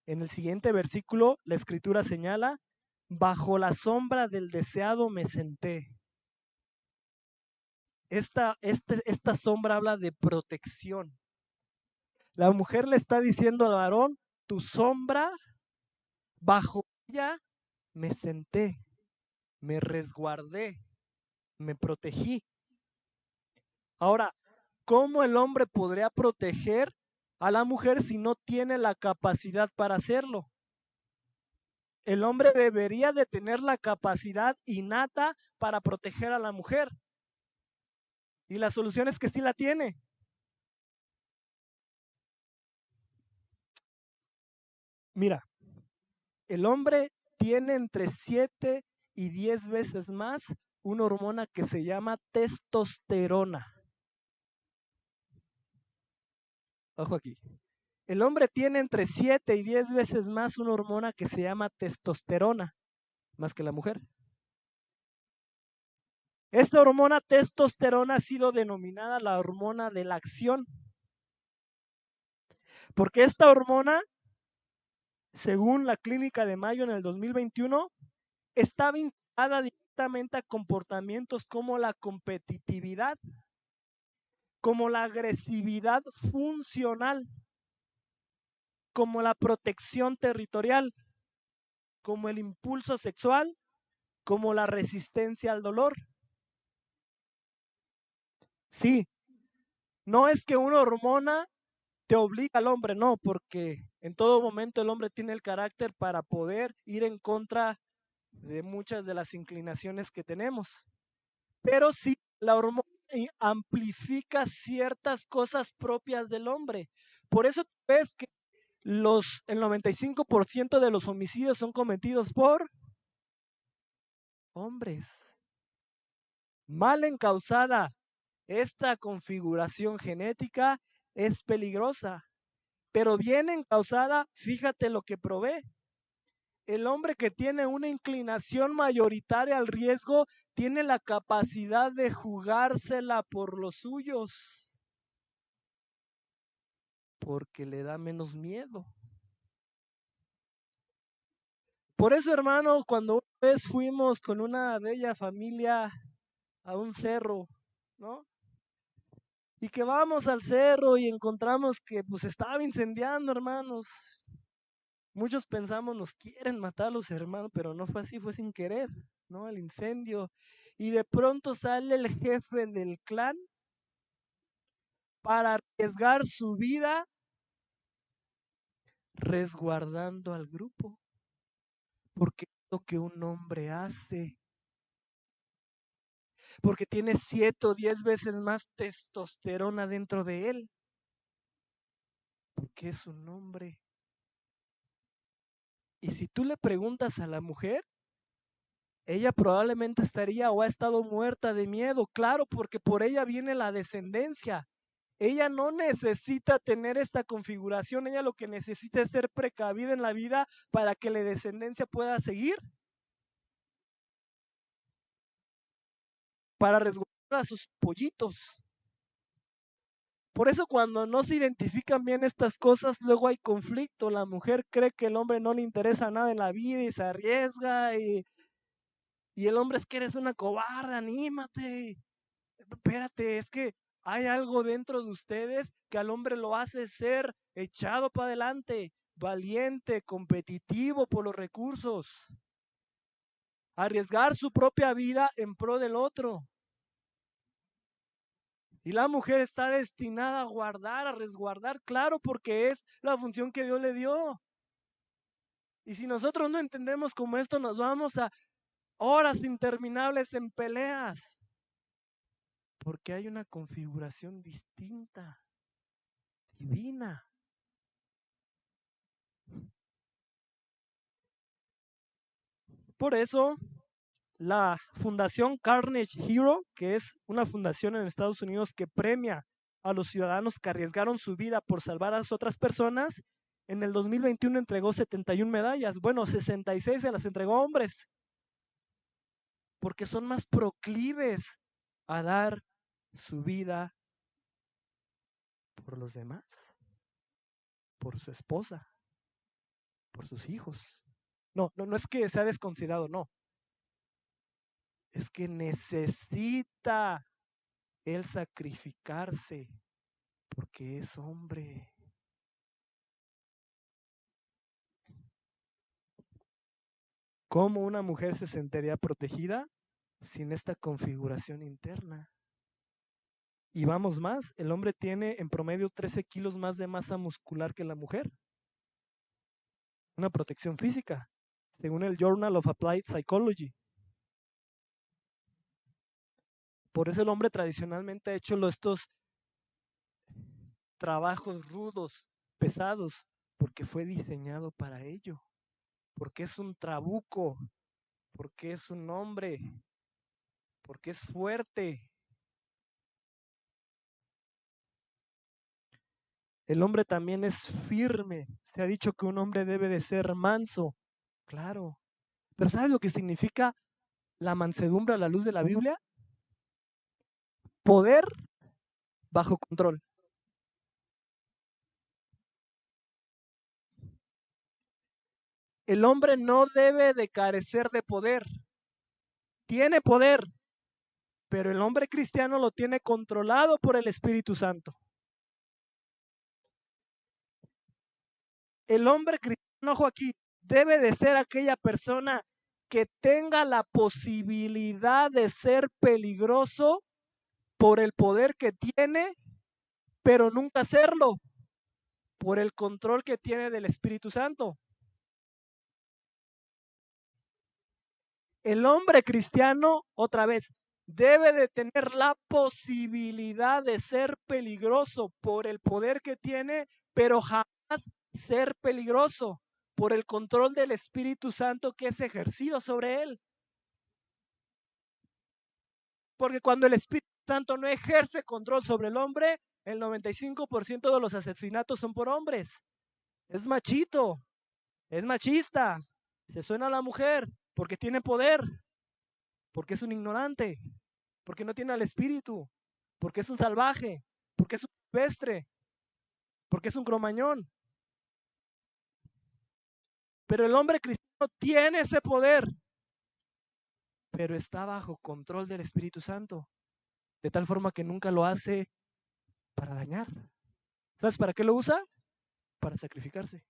En el siguiente versículo, la escritura señala, bajo la sombra del deseado me senté. Esta sombra habla de protección. La mujer le está diciendo al varón, tu sombra, bajo ella me senté, me resguardé, me protegí. Ahora, ¿cómo el hombre podría proteger a la mujer si no tiene la capacidad para hacerlo? El hombre debería de tener la capacidad innata para proteger a la mujer. Y la solución es que sí la tiene. Mira, el hombre tiene entre 7 y 10 veces más una hormona que se llama testosterona. Ojo aquí. El hombre tiene entre 7 y 10 veces más una hormona que se llama testosterona, más que la mujer. Esta hormona testosterona ha sido denominada la hormona de la acción. Porque esta hormona, según la Clínica de Mayo en el 2021, está vinculada directamente a comportamientos como la competitividad, como la agresividad funcional, como la protección territorial, como el impulso sexual, como la resistencia al dolor. Sí, no es que una hormona te obliga al hombre, no, porque en todo momento el hombre tiene el carácter para poder ir en contra de muchas de las inclinaciones que tenemos. Pero sí, la hormona amplifica ciertas cosas propias del hombre. Por eso ves que el 95% de los homicidios son cometidos por hombres. Mal encausada, esta configuración genética es peligrosa, pero bien encausada, fíjate lo que provee. El hombre que tiene una inclinación mayoritaria al riesgo tiene la capacidad de jugársela por los suyos, porque le da menos miedo. Por eso, hermano, cuando una vez fuimos con una bella familia a un cerro, ¿no? Y que vamos al cerro y encontramos que pues estaba incendiando, hermanos. Muchos pensamos nos quieren matar los hermanos, pero no fue así, fue sin querer, ¿no? El incendio. Y de pronto sale el jefe del clan para arriesgar su vida resguardando al grupo, porque es lo que un hombre hace, porque tiene 7 o 10 veces más testosterona dentro de él, porque es un hombre. Y si tú le preguntas a la mujer, ella probablemente estaría o ha estado muerta de miedo, claro, porque por ella viene la descendencia. Ella no necesita tener esta configuración, ella lo que necesita es ser precavida en la vida para que la descendencia pueda seguir, para resguardar a sus pollitos. Por eso cuando no se identifican bien estas cosas, luego hay conflicto. La mujer cree que el hombre no le interesa nada en la vida y se arriesga y el hombre es que eres una cobarde, anímate. Espérate, es que hay algo dentro de ustedes que al hombre lo hace ser echado para adelante, valiente, competitivo por los recursos, arriesgar su propia vida en pro del otro. Y la mujer está destinada a guardar, a resguardar, claro, porque es la función que Dios le dio. Y si nosotros no entendemos como esto, nos vamos a horas interminables en peleas, porque hay una configuración distinta, divina. Por eso, la Fundación Carnegie Hero, que es una fundación en Estados Unidos que premia a los ciudadanos que arriesgaron su vida por salvar a las otras personas, en el 2021 entregó 71 medallas. Bueno, 66 se las entregó a hombres, porque son más proclives a dar su vida por los demás, por su esposa, por sus hijos. No es que sea desconsiderado, no. Es que necesita él sacrificarse porque es hombre. ¿Cómo una mujer se sentiría protegida sin esta configuración interna? Y vamos más, el hombre tiene en promedio 13 kilos más de masa muscular que la mujer. Una protección física, según el Journal of Applied Psychology. Por eso el hombre tradicionalmente ha hecho estos trabajos rudos, pesados, porque fue diseñado para ello, porque es un trabuco, porque es un hombre, porque es fuerte. El hombre también es firme. Se ha dicho que un hombre debe de ser manso, claro. Pero ¿sabes lo que significa la mansedumbre a la luz de la Biblia? Poder bajo control. El hombre no debe de carecer de poder. Tiene poder, pero el hombre cristiano lo tiene controlado por el Espíritu Santo. El hombre cristiano, ojo aquí, debe de ser aquella persona que tenga la posibilidad de ser peligroso por el poder que tiene, pero nunca serlo, por el control que tiene del Espíritu Santo. El hombre cristiano, otra vez, debe de tener la posibilidad de ser peligroso por el poder que tiene, pero jamás ser peligroso por el control del Espíritu Santo que es ejercido sobre él. Porque cuando el Espíritu Santo no ejerce control sobre el hombre, el 95% de los asesinatos son por hombres. Es machito, es machista, se suena a la mujer porque tiene poder, porque es un ignorante, porque no tiene al Espíritu, porque es un salvaje, porque es un silvestre, porque es un cromañón. Pero el hombre cristiano tiene ese poder, pero está bajo control del Espíritu Santo, de tal forma que nunca lo hace para dañar. ¿Sabes para qué lo usa? Para sacrificarse.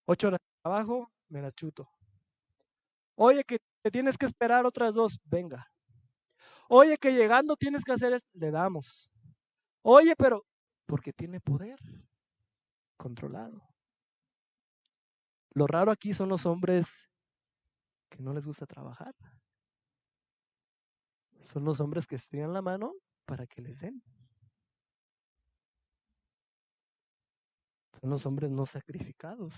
8 horas de trabajo, me las chuto. Oye, que te tienes que esperar otras 2, venga. Oye, que llegando tienes que hacer esto, le damos. Oye, pero porque tiene poder controlado. Lo raro aquí son los hombres que no les gusta trabajar. Son los hombres que estiran la mano para que les den. Son los hombres no sacrificados.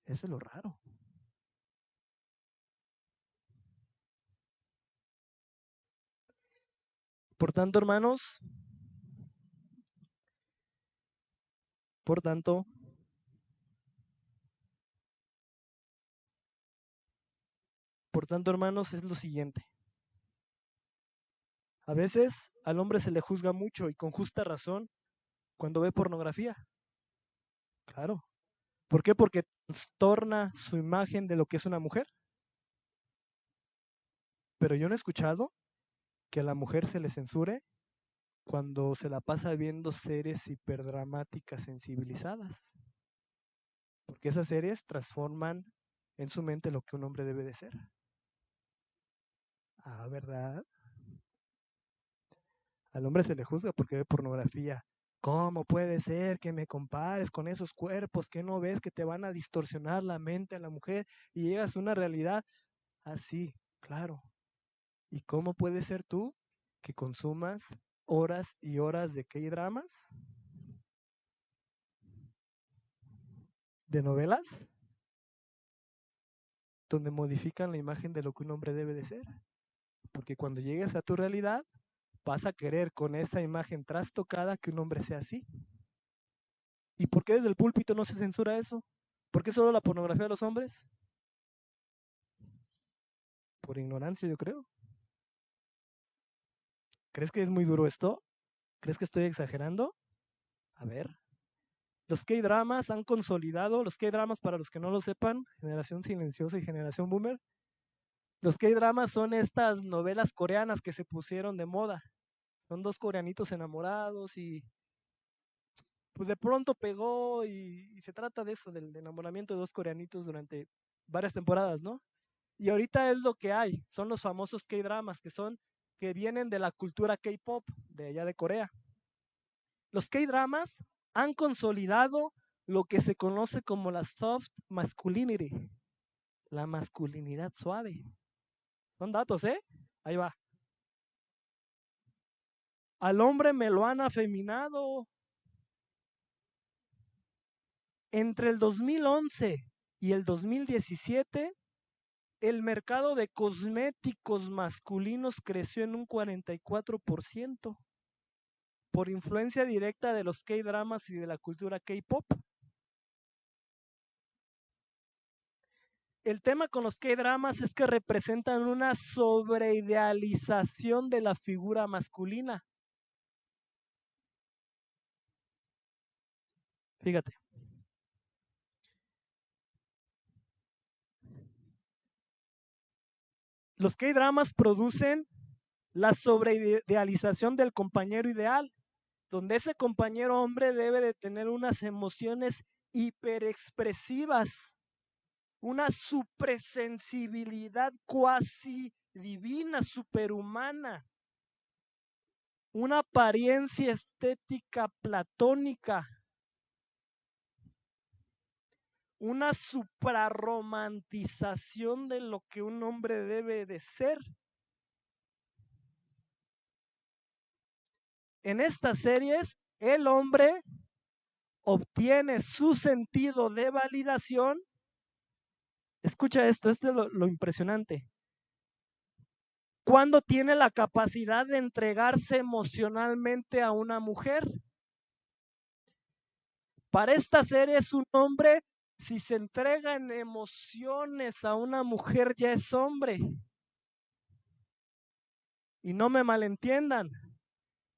Eso es lo raro. Por tanto, hermanos, por tanto, hermanos, es lo siguiente. A veces al hombre se le juzga mucho y con justa razón cuando ve pornografía. Claro. ¿Por qué? Porque trastorna su imagen de lo que es una mujer. Pero yo no he escuchado que a la mujer se le censure cuando se la pasa viendo series hiperdramáticas sensibilizadas. Porque esas series transforman en su mente lo que un hombre debe de ser. Ah, ¿verdad? Al hombre se le juzga porque ve pornografía. ¿Cómo puede ser que me compares con esos cuerpos que no ves que te van a distorsionar la mente a la mujer y llegas a una realidad así? Claro. ¿Y cómo puede ser tú que consumas horas y horas de K-dramas? ¿De novelas? Donde modifican la imagen de lo que un hombre debe de ser. Porque cuando llegues a tu realidad, vas a querer con esa imagen trastocada que un hombre sea así. ¿Y por qué desde el púlpito no se censura eso? ¿Por qué solo la pornografía de los hombres? Por ignorancia, yo creo. ¿Crees que es muy duro esto? ¿Crees que estoy exagerando? A ver. Los K-dramas han consolidado, los K-dramas, para los que no lo sepan, Generación Silenciosa y Generación Boomer, los K-dramas son estas novelas coreanas que se pusieron de moda. Son dos coreanitos enamorados y pues de pronto pegó y se trata de eso, del enamoramiento de dos coreanitos durante varias temporadas, ¿no? Y ahorita es lo que hay, son los famosos K-dramas que vienen de la cultura K-pop de allá de Corea. Los K-dramas han consolidado lo que se conoce como la soft masculinity, la masculinidad suave. Son datos, ¿eh? Ahí va. Al hombre me lo han afeminado. Entre el 2011 y el 2017, el mercado de cosméticos masculinos creció en un 44% por influencia directa de los K-dramas y de la cultura K-pop. El tema con los K-dramas es que representan una sobreidealización de la figura masculina. Fíjate. Los K-dramas producen la sobreidealización del compañero ideal, donde ese compañero hombre debe de tener unas emociones hiperexpresivas, una suprasensibilidad cuasi divina, superhumana, una apariencia estética platónica, una suprarromantización de lo que un hombre debe de ser. En estas series, el hombre obtiene su sentido de validación. Escucha esto es lo impresionante. Cuando tiene la capacidad de entregarse emocionalmente a una mujer. Para esta serie es un hombre, si se entrega en emociones a una mujer ya es hombre. Y no me malentiendan.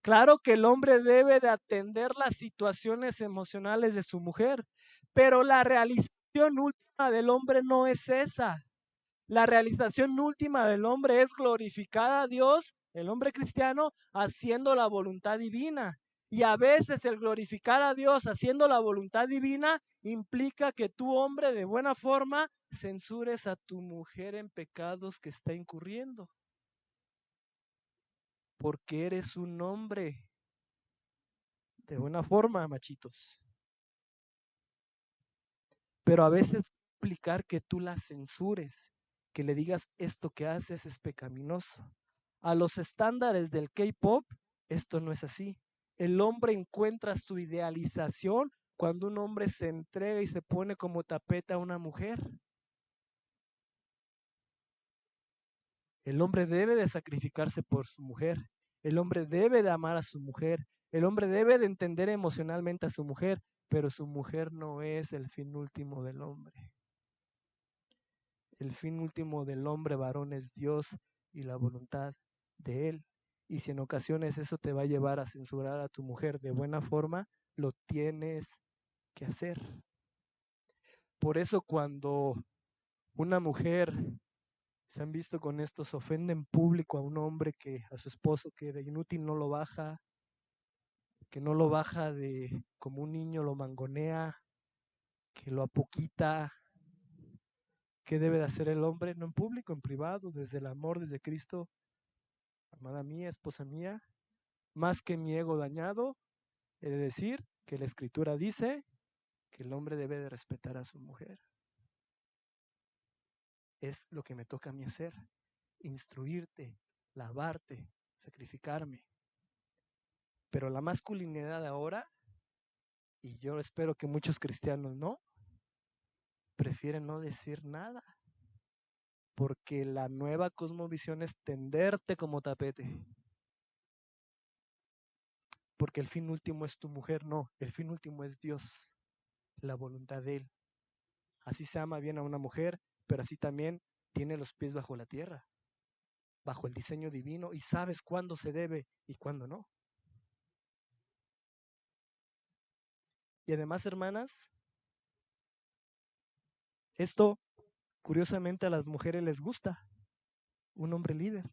Claro que el hombre debe de atender las situaciones emocionales de su mujer, pero la realización última del hombre no es esa. La realización última del hombre es glorificar a Dios, el hombre cristiano, haciendo la voluntad divina. Y a veces el glorificar a Dios haciendo la voluntad divina implica que tú, hombre, de buena forma, censures a tu mujer en pecados que está incurriendo. Porque eres un hombre. De buena forma, machitos. Pero a veces implicar que tú la censures, que le digas esto que haces es pecaminoso. A los estándares del K-pop, esto no es así. El hombre encuentra su idealización cuando un hombre se entrega y se pone como tapete a una mujer. El hombre debe de sacrificarse por su mujer. El hombre debe de amar a su mujer. El hombre debe de entender emocionalmente a su mujer, pero su mujer no es el fin último del hombre. El fin último del hombre varón es Dios y la voluntad de Él. Y si en ocasiones eso te va a llevar a censurar a tu mujer de buena forma, lo tienes que hacer. Por eso cuando una mujer, se han visto con esto, se ofende en público a un hombre, que a su esposo, que de inútil no lo baja, que no lo baja de como un niño lo mangonea, que lo apoquita. ¿Qué debe de hacer el hombre? No en público, en privado, desde el amor, desde Cristo. Amada mía, esposa mía, más que mi ego dañado, he de decir que la Escritura dice que el hombre debe de respetar a su mujer. Es lo que me toca a mí hacer, instruirte, lavarte, sacrificarme. Pero la masculinidad ahora, y yo espero que muchos cristianos no, prefieren no decir nada, porque la nueva cosmovisión es tenderte como tapete. porque el fin último es tu mujer, no, el fin último es Dios, la voluntad de Él. Así se ama bien a una mujer, pero así también tiene los pies bajo la tierra, bajo el diseño divino, y sabes cuándo se debe y cuándo no. Y además, hermanas, esto curiosamente a las mujeres les gusta, un hombre líder,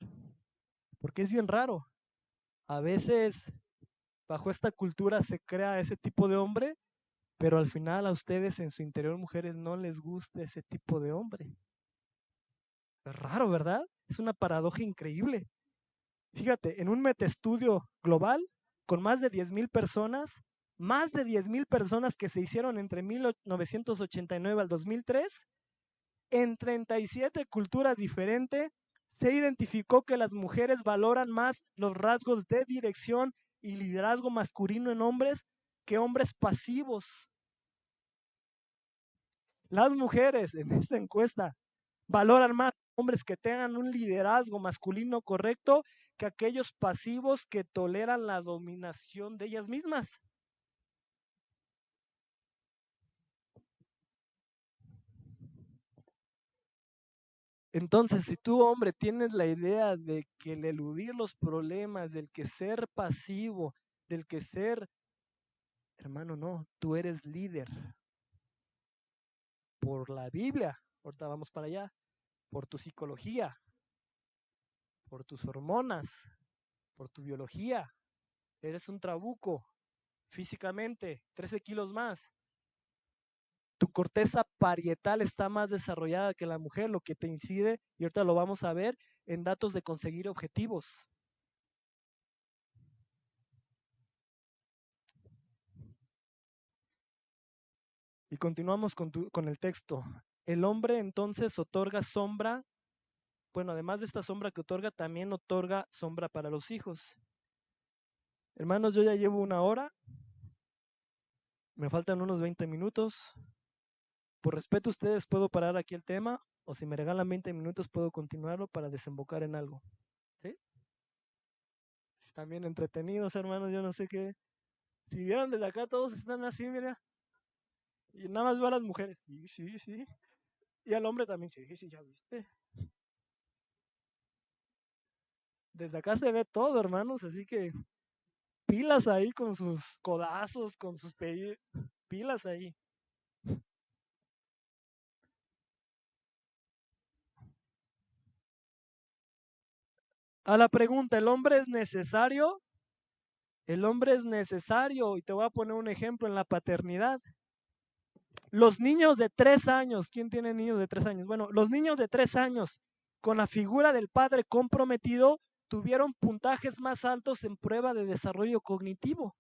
porque es bien raro. A veces bajo esta cultura se crea ese tipo de hombre, pero al final a ustedes en su interior, mujeres, no les gusta ese tipo de hombre. Es raro, ¿verdad? Es una paradoja increíble. Fíjate, en un metaestudio global con más de 10,000 personas que se hicieron entre 1989 al 2003, en 37 culturas diferentes, se identificó que las mujeres valoran más los rasgos de dirección y liderazgo masculino en hombres que hombres pasivos. Las mujeres en esta encuesta valoran más hombres que tengan un liderazgo masculino correcto que aquellos pasivos que toleran la dominación de ellas mismas. Entonces, si tú, hombre, tienes la idea de que el eludir los problemas, del que ser pasivo, del que ser, hermano, no, tú eres líder por la Biblia, ahorita vamos para allá, por tu psicología, por tus hormonas, por tu biología, eres un trabuco físicamente, 13 kilos más. Tu corteza parietal está más desarrollada que la mujer, lo que te incide, y ahorita lo vamos a ver, en datos de conseguir objetivos. Y continuamos con el texto. El hombre entonces otorga sombra, bueno, además de esta sombra que otorga, también otorga sombra para los hijos. Hermanos, yo ya llevo 1 hora, me faltan unos 20 minutos. Por respeto a ustedes puedo parar aquí el tema, o si me regalan 20 minutos puedo continuarlo para desembocar en algo. ¿Sí? Están bien entretenidos, hermanos, yo no sé qué. Si vieran desde acá, todos están así, mira. Y nada más veo a las mujeres. Sí, sí, sí. Y al hombre también. Sí, sí, ya viste. Desde acá se ve todo, hermanos, así que pilas ahí con sus codazos, con sus pilas ahí. A la pregunta, ¿el hombre es necesario? El hombre es necesario, y te voy a poner un ejemplo en la paternidad. Los niños de 3 años, ¿quién tiene niños de 3 años? Bueno, los niños de 3 años con la figura del padre comprometido tuvieron puntajes más altos en prueba de desarrollo cognitivo.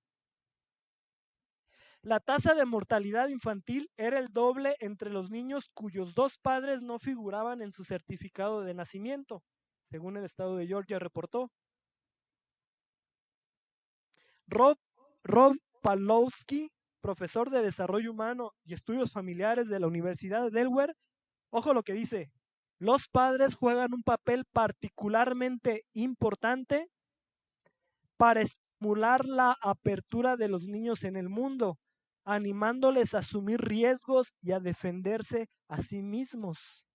La tasa de mortalidad infantil era el doble entre los niños cuyos 2 padres no figuraban en su certificado de nacimiento, según el estado de Georgia reportó. Rob Pawlowski, profesor de desarrollo humano y estudios familiares de la Universidad de Delaware, ojo lo que dice, los padres juegan un papel particularmente importante para estimular la apertura de los niños en el mundo, animándoles a asumir riesgos y a defenderse a sí mismos.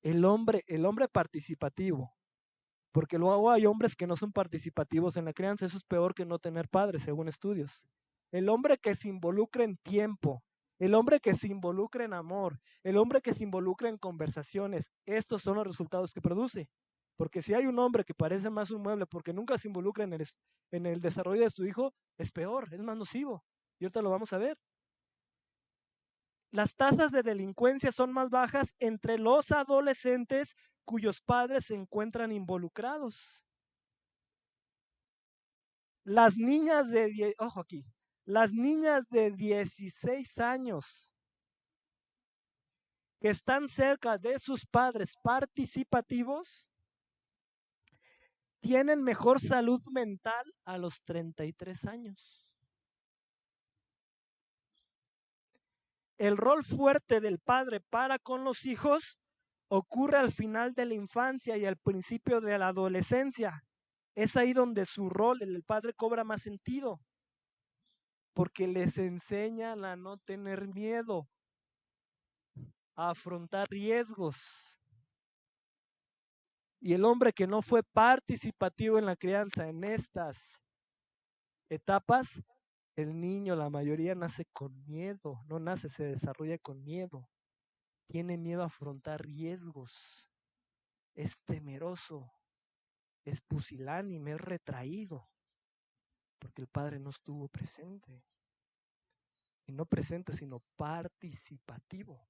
El hombre participativo, porque luego hay hombres que no son participativos en la crianza, eso es peor que no tener padres, según estudios. El hombre que se involucra en tiempo, el hombre que se involucra en amor, el hombre que se involucra en conversaciones, estos son los resultados que produce. Porque si hay un hombre que parece más un mueble porque nunca se involucra en el desarrollo de su hijo, es peor, es más nocivo. Y ahorita lo vamos a ver. Las tasas de delincuencia son más bajas entre los adolescentes cuyos padres se encuentran involucrados. Las niñas de, ojo aquí, las niñas de 16 años que están cerca de sus padres participativos tienen mejor salud mental a los 33 años. El rol fuerte del padre para con los hijos ocurre al final de la infancia y al principio de la adolescencia. Es ahí donde su rol, el padre, cobra más sentido, porque les enseñan a no tener miedo, a afrontar riesgos. Y el hombre que no fue participativo en la crianza en estas etapas, el niño, la mayoría nace con miedo, no nace, se desarrolla con miedo, tiene miedo a afrontar riesgos, es temeroso, es pusilánime, es retraído, porque el padre no estuvo presente. Y no presente, sino participativo.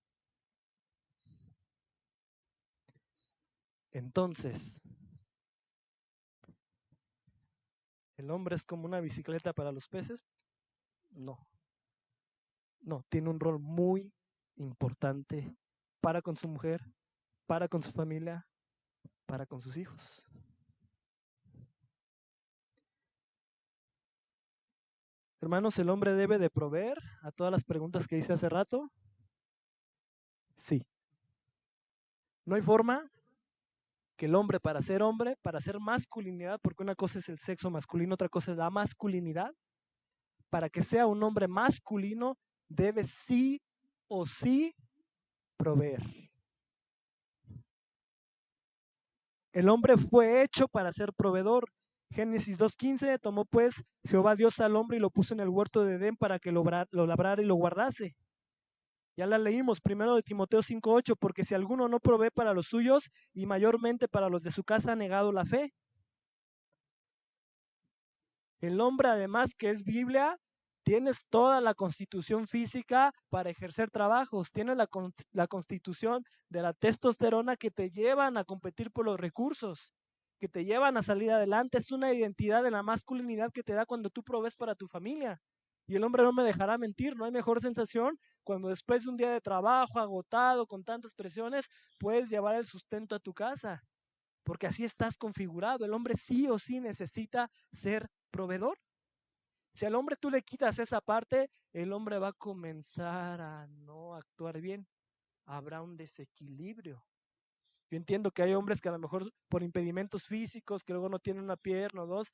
Entonces, ¿el hombre es como una bicicleta para los peces? No. No, tiene un rol muy importante para con su mujer, para con su familia, para con sus hijos. Hermanos, ¿el hombre debe de proveer a todas las preguntas que hice hace rato? Sí. No hay forma que el hombre, para ser masculinidad, porque una cosa es el sexo masculino, otra cosa es la masculinidad, para que sea un hombre masculino, debe sí o sí proveer. El hombre fue hecho para ser proveedor. Génesis 2:15, tomó pues Jehová Dios al hombre y lo puso en el huerto de Edén para que lo labrara y lo guardase. Ya la leímos, primero de Timoteo 5:8, porque si alguno no provee para los suyos y mayormente para los de su casa, ha negado la fe. El hombre, además, que es Biblia, tienes toda la constitución física para ejercer trabajos, tienes la constitución de la testosterona que te llevan a competir por los recursos, que te llevan a salir adelante. Es una identidad de la masculinidad que te da cuando tú provees para tu familia. Y el hombre no me dejará mentir, no hay mejor sensación cuando después de un día de trabajo agotado, con tantas presiones, puedes llevar el sustento a tu casa, porque así estás configurado. El hombre sí o sí necesita ser proveedor. Si al hombre tú le quitas esa parte, el hombre va a comenzar a no actuar bien. Habrá un desequilibrio. Yo entiendo que hay hombres que a lo mejor por impedimentos físicos, que luego no tienen una pierna o dos,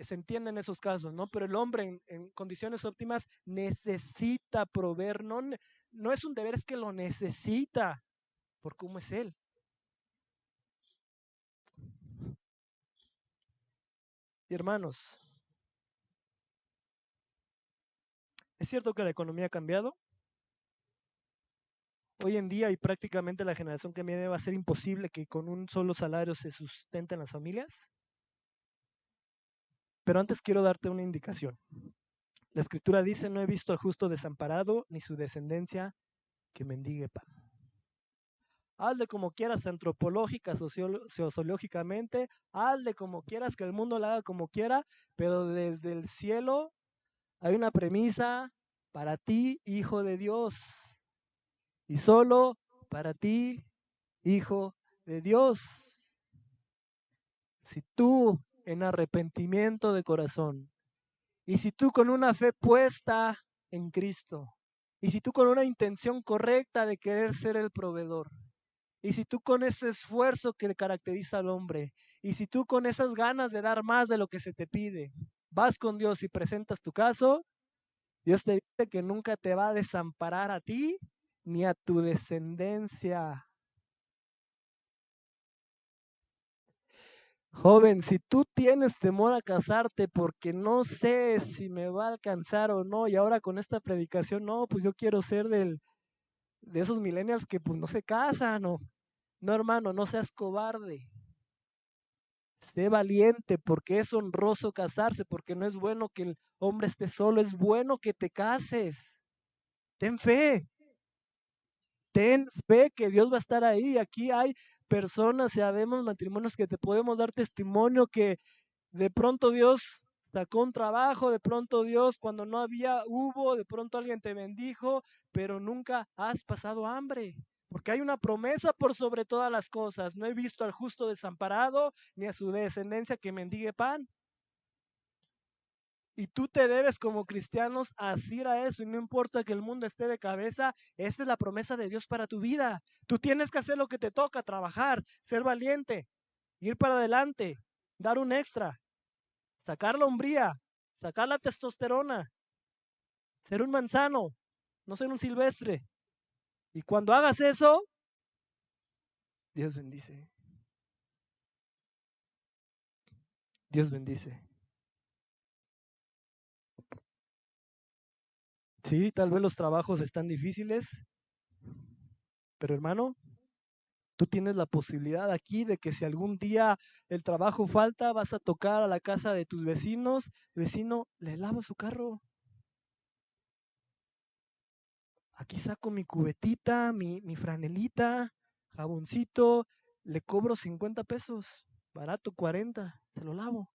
se entienden esos casos, ¿no? Pero el hombre en condiciones óptimas necesita proveer, no es un deber, es que lo necesita por cómo es él. Y hermanos, es cierto que la economía ha cambiado. Hoy en día y prácticamente la generación que viene va a ser imposible que con un solo salario se sustenten las familias. Pero antes quiero darte una indicación. La escritura dice, no he visto al justo desamparado, ni su descendencia que mendigue pan. Hazle como quieras antropológica, sociológicamente, hazle como quieras, que el mundo lo haga como quiera, pero desde el cielo hay una premisa para ti, hijo de Dios, y solo para ti, hijo de Dios. Si tú en arrepentimiento de corazón, y si tú con una fe puesta en Cristo, y si tú con una intención correcta de querer ser el proveedor, y si tú con ese esfuerzo que caracteriza al hombre, y si tú con esas ganas de dar más de lo que se te pide, vas con Dios y presentas tu caso, Dios te dice que nunca te va a desamparar a ti ni a tu descendencia. Joven, si tú tienes temor a casarte porque no sé si me va a alcanzar o no, y ahora con esta predicación, no, pues yo quiero ser de esos millennials que pues no se casan, no hermano, no seas cobarde. Sé valiente porque es honroso casarse, porque no es bueno que el hombre esté solo, es bueno que te cases. Ten fe, que Dios va a estar ahí. Aquí hay personas, sabemos matrimonios que te podemos dar testimonio que de pronto Dios sacó un trabajo, de pronto Dios cuando no había, hubo, de pronto alguien te bendijo, pero nunca has pasado hambre. Porque hay una promesa por sobre todas las cosas. No he visto al justo desamparado, ni a su descendencia que mendigue pan. Y tú te debes como cristianos asir a eso, y no importa que el mundo esté de cabeza, esa es la promesa de Dios para tu vida. Tú tienes que hacer lo que te toca, trabajar, ser valiente, ir para adelante. dar un extra, sacar la hombría, sacar la testosterona, ser un manzano, no ser un silvestre. Y cuando hagas eso, Dios bendice. Dios bendice. Sí, tal vez los trabajos están difíciles, pero hermano, tú tienes la posibilidad aquí de que si algún día el trabajo falta, vas a tocar a la casa de tus vecinos, vecino, le lavo su carro. Aquí saco mi cubetita, mi franelita, jaboncito, le cobro 50 pesos, barato 40, se lo lavo.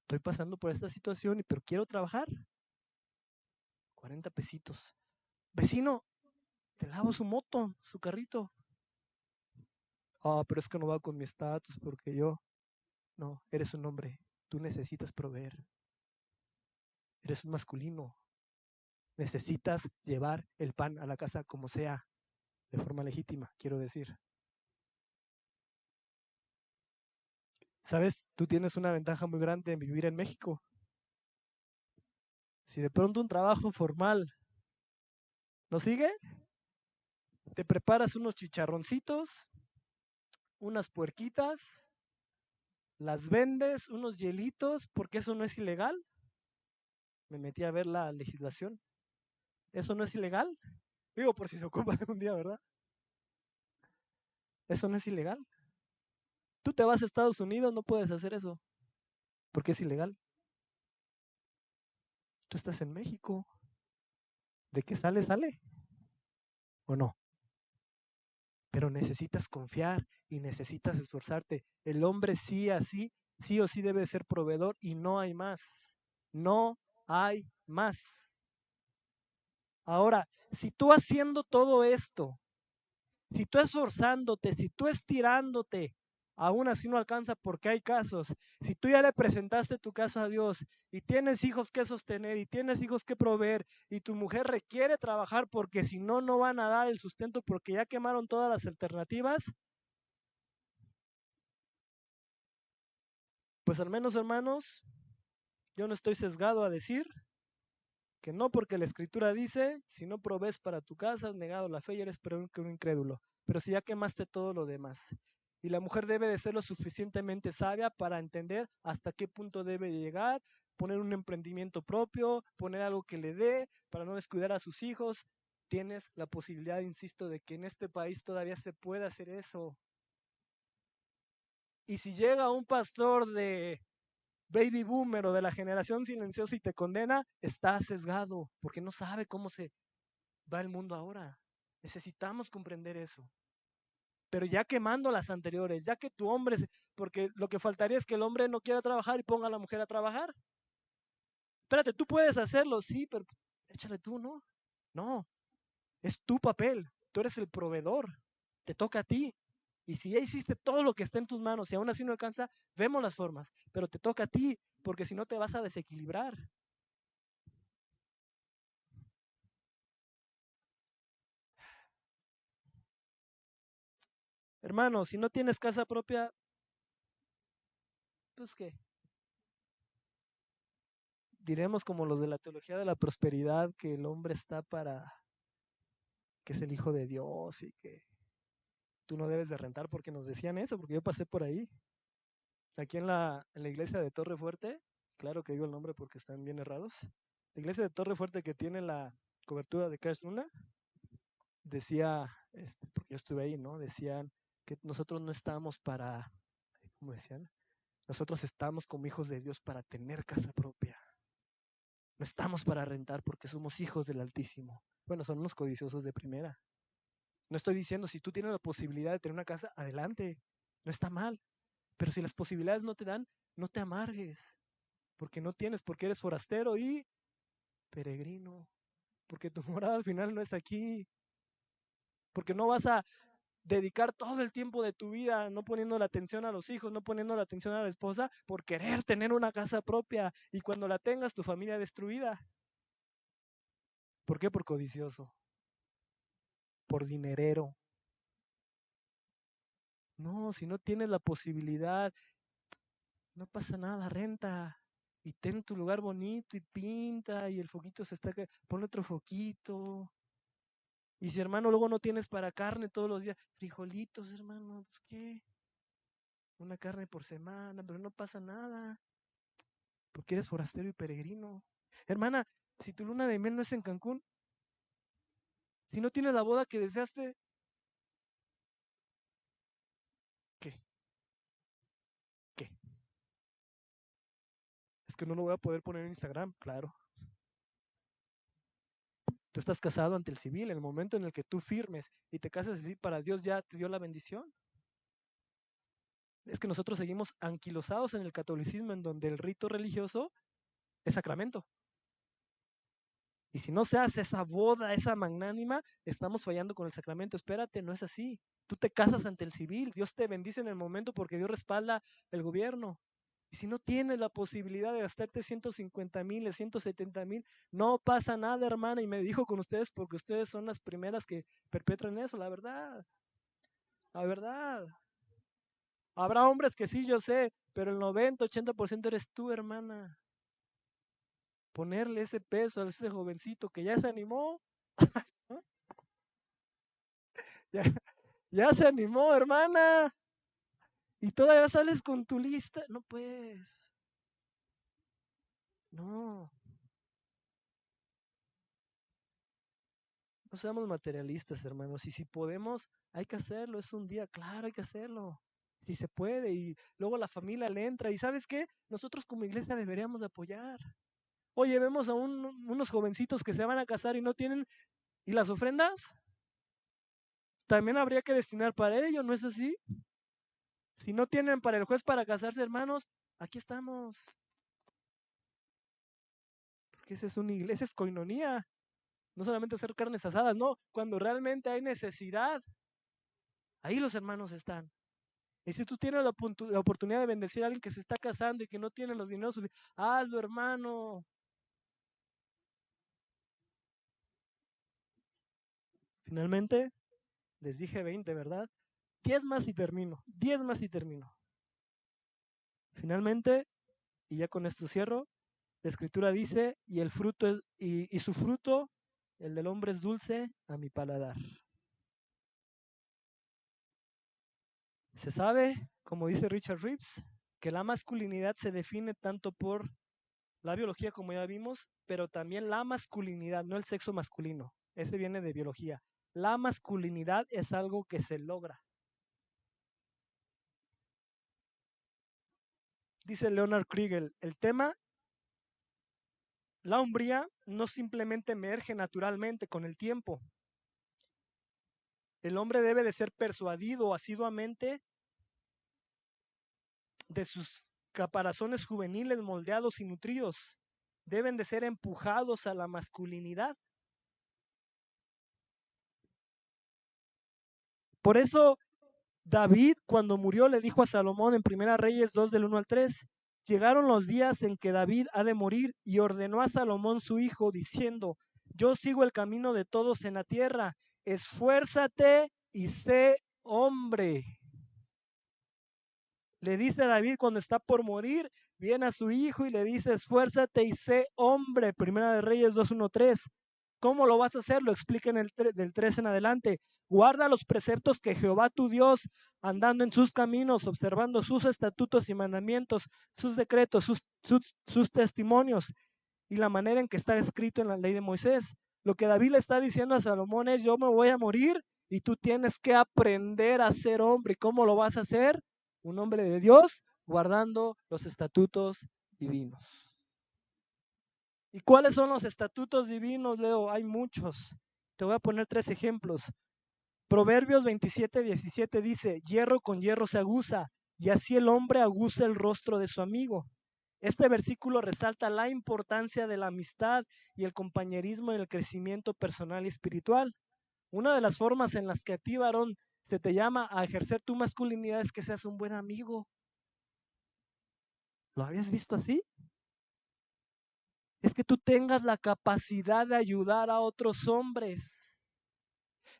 Estoy pasando por esta situación, pero quiero trabajar. 40 pesitos. Vecino, te lavo su moto, su carrito. Pero es que no va con mi estatus porque yo, no, eres un hombre, tú necesitas proveer, eres un masculino, necesitas llevar el pan a la casa como sea, de forma legítima, quiero decir. ¿Sabes? Tú tienes una ventaja muy grande en vivir en México. Si de pronto un trabajo formal no sigue, te preparas unos chicharroncitos, unas puerquitas, las vendes, unos hielitos, porque eso no es ilegal. Me metí a ver la legislación. Eso no es ilegal. Digo, por si se ocupa algún día, ¿verdad? Eso no es ilegal. Tú te vas a Estados Unidos, no puedes hacer eso, porque es ilegal. Tú estás en México. ¿De qué sale, sale? ¿O no? Pero necesitas confiar y necesitas esforzarte. El hombre sí o sí debe ser proveedor y no hay más. No hay más. Ahora, si tú haciendo todo esto, si tú esforzándote, si tú estirándote, aún así no alcanza porque hay casos. Si tú ya le presentaste tu caso a Dios y tienes hijos que sostener y tienes hijos que proveer y tu mujer requiere trabajar porque si no, no van a dar el sustento porque ya quemaron todas las alternativas, pues al menos hermanos, yo no estoy sesgado a decir que no porque la escritura dice, si no provees para tu casa, has negado la fe y eres peor que un incrédulo. Pero si ya quemaste todo lo demás. Y la mujer debe de ser lo suficientemente sabia para entender hasta qué punto debe llegar, poner un emprendimiento propio, poner algo que le dé, para no descuidar a sus hijos. Tienes la posibilidad, insisto, de que en este país todavía se pueda hacer eso. Y si llega un pastor de baby boomer o de la generación silenciosa y te condena, está sesgado, porque no sabe cómo se va el mundo ahora. Necesitamos comprender eso. Pero ya quemando las anteriores, ya que tu hombre, porque lo que faltaría es que el hombre no quiera trabajar y ponga a la mujer a trabajar. Espérate, tú puedes hacerlo, sí, pero échale tú, ¿no? No, es tu papel, tú eres el proveedor, te toca a ti. Y si ya hiciste todo lo que está en tus manos y aún así no alcanza, vemos las formas, pero te toca a ti, porque si no te vas a desequilibrar. Hermano, si no tienes casa propia, pues qué, diremos como los de la teología de la prosperidad, que el hombre está para, que es el hijo de Dios y que tú no debes de rentar porque nos decían eso, porque yo pasé por ahí. Aquí en la iglesia de Torre Fuerte, claro que digo el nombre porque están bien errados, la iglesia de Torre Fuerte que tiene la cobertura de Cash Luna, decía, porque yo estuve ahí, ¿no? Decían que nosotros no estábamos para, ¿cómo decían? Nosotros estamos como hijos de Dios para tener casa propia. No estamos para rentar porque somos hijos del Altísimo. Bueno, son unos codiciosos de primera. No estoy diciendo, si tú tienes la posibilidad de tener una casa, adelante. No está mal. Pero si las posibilidades no te dan, no te amargues. Porque no tienes, porque eres forastero y peregrino. Porque tu morada al final no es aquí. Porque no vas a dedicar todo el tiempo de tu vida no poniendo la atención a los hijos, no poniendo la atención a la esposa, por querer tener una casa propia. Y cuando la tengas, tu familia destruida. ¿Por qué? Por codicioso. Por dinerero. No, si no tienes la posibilidad, No pasa nada, renta. Y ten tu lugar bonito y pinta y el foquito se está... Pon otro foquito. Y si, hermano, luego no tienes para carne todos los días, frijolitos, hermano, pues qué, una carne por semana, pero no pasa nada, porque eres forastero y peregrino. Hermana, si tu luna de miel no es en Cancún, si no tienes la boda que deseaste, ¿qué? ¿Qué? Es que no lo voy a poder poner en Instagram, claro. Tú estás casado ante el civil, en el momento en el que tú firmes y te casas así para Dios ya te dio la bendición. Es que nosotros seguimos anquilosados en el catolicismo, en donde el rito religioso es sacramento. Y si no se hace esa boda, esa magnánima, estamos fallando con el sacramento. Espérate, no es así. Tú te casas ante el civil, Dios te bendice en el momento porque Dios respalda el gobierno. Y si no tienes la posibilidad de gastarte 150,000, 170,000, no pasa nada, hermana. Y me dijo con ustedes porque ustedes son las primeras que perpetran eso, la verdad. La verdad. Habrá hombres que sí, yo sé, pero el 90, 80% eres tú, hermana. Ponerle ese peso a ese jovencito que ya se animó, ¿no? Ya, ya se animó, hermana. Y todavía sales con tu lista. No puedes. No. No seamos materialistas, hermanos. Y si podemos, hay que hacerlo. Es un día, claro, hay que hacerlo. Si se puede. Y luego la familia le entra. ¿Y sabes qué? Nosotros como iglesia deberíamos de apoyar. Oye, vemos a unos jovencitos que se van a casar y no tienen. ¿Y las ofrendas? También habría que destinar para ello, ¿no es así? Si no tienen para el juez para casarse, hermanos, aquí estamos. Porque esa es una iglesia, es coinonía. No solamente hacer carnes asadas, no. Cuando realmente hay necesidad, ahí los hermanos están. Y si tú tienes la oportunidad de bendecir a alguien que se está casando y que no tiene los dineros, hazlo, hermano. Finalmente, les dije 20, ¿verdad? 10 más y termino. 10 más y termino. Finalmente, y ya con esto cierro, la escritura dice, y el fruto y su fruto, el del hombre es dulce a mi paladar. Se sabe, como dice Richard Reeves, que la masculinidad se define tanto por la biología, como ya vimos, pero también la masculinidad, no el sexo masculino. Ese viene de biología. La masculinidad es algo que se logra. Dice Leonard Kriegel, el tema, la hombría no simplemente emerge naturalmente con el tiempo. El hombre debe de ser persuadido asiduamente de sus caparazones juveniles moldeados y nutridos. Deben de ser empujados a la masculinidad. Por eso David, cuando murió, le dijo a Salomón en 1 Reyes 2 del 1 al 3, llegaron los días en que David ha de morir y ordenó a Salomón su hijo diciendo, yo sigo el camino de todos en la tierra, esfuérzate y sé hombre. Le dice a David cuando está por morir, viene a su hijo y le dice, esfuérzate y sé hombre. 1 Reyes 2:1-3. ¿Cómo lo vas a hacer? Lo explica en del 3 en adelante. Guarda los preceptos que Jehová tu Dios, andando en sus caminos, observando sus estatutos y mandamientos, sus decretos, sus testimonios y la manera en que está escrito en la ley de Moisés. Lo que David le está diciendo a Salomón es, yo me voy a morir y tú tienes que aprender a ser hombre. ¿Y cómo lo vas a hacer? Un hombre de Dios guardando los estatutos divinos. ¿Y cuáles son los estatutos divinos, Leo? Hay muchos. Te voy a poner 3 ejemplos. Proverbios 27:17 dice, hierro con hierro se aguza, y así el hombre aguza el rostro de su amigo. Este versículo resalta la importancia de la amistad y el compañerismo en el crecimiento personal y espiritual. Una de las formas en las que a ti, varón, se te llama a ejercer tu masculinidad es que seas un buen amigo. ¿Lo habías visto así? Es que tú tengas la capacidad de ayudar a otros hombres.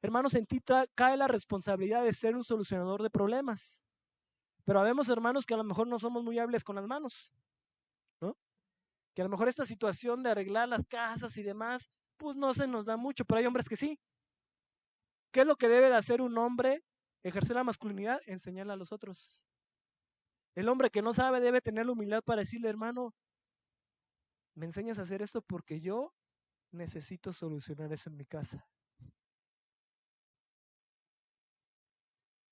Hermanos, en ti cae la responsabilidad de ser un solucionador de problemas. Pero habemos hermanos que a lo mejor no somos muy hábiles con las manos, ¿no? Que a lo mejor esta situación de arreglar las casas y demás, pues no se nos da mucho, pero hay hombres que sí. ¿Qué es lo que debe de hacer un hombre? Ejercer la masculinidad, enseñarle a los otros. El hombre que no sabe debe tener la humildad para decirle, hermano, me enseñas a hacer esto porque yo necesito solucionar eso en mi casa.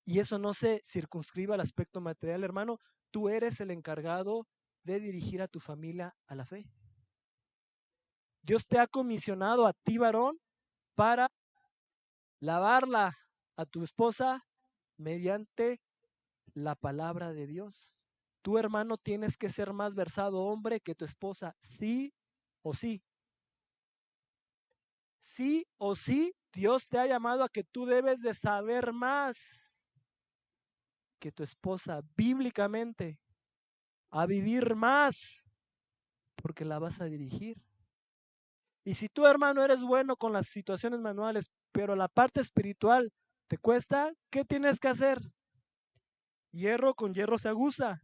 Y eso no se circunscribe al aspecto material, hermano. Tú eres el encargado de dirigir a tu familia a la fe. Dios te ha comisionado a ti, varón, para lavarla a tu esposa mediante la palabra de Dios. Tu hermano tienes que ser más versado hombre que tu esposa, sí o sí. Sí o sí, Dios te ha llamado a que tú debes de saber más que tu esposa bíblicamente, a vivir más, porque la vas a dirigir. Y si tu hermano eres bueno con las situaciones manuales, pero la parte espiritual te cuesta, ¿qué tienes que hacer? Hierro con hierro se aguza.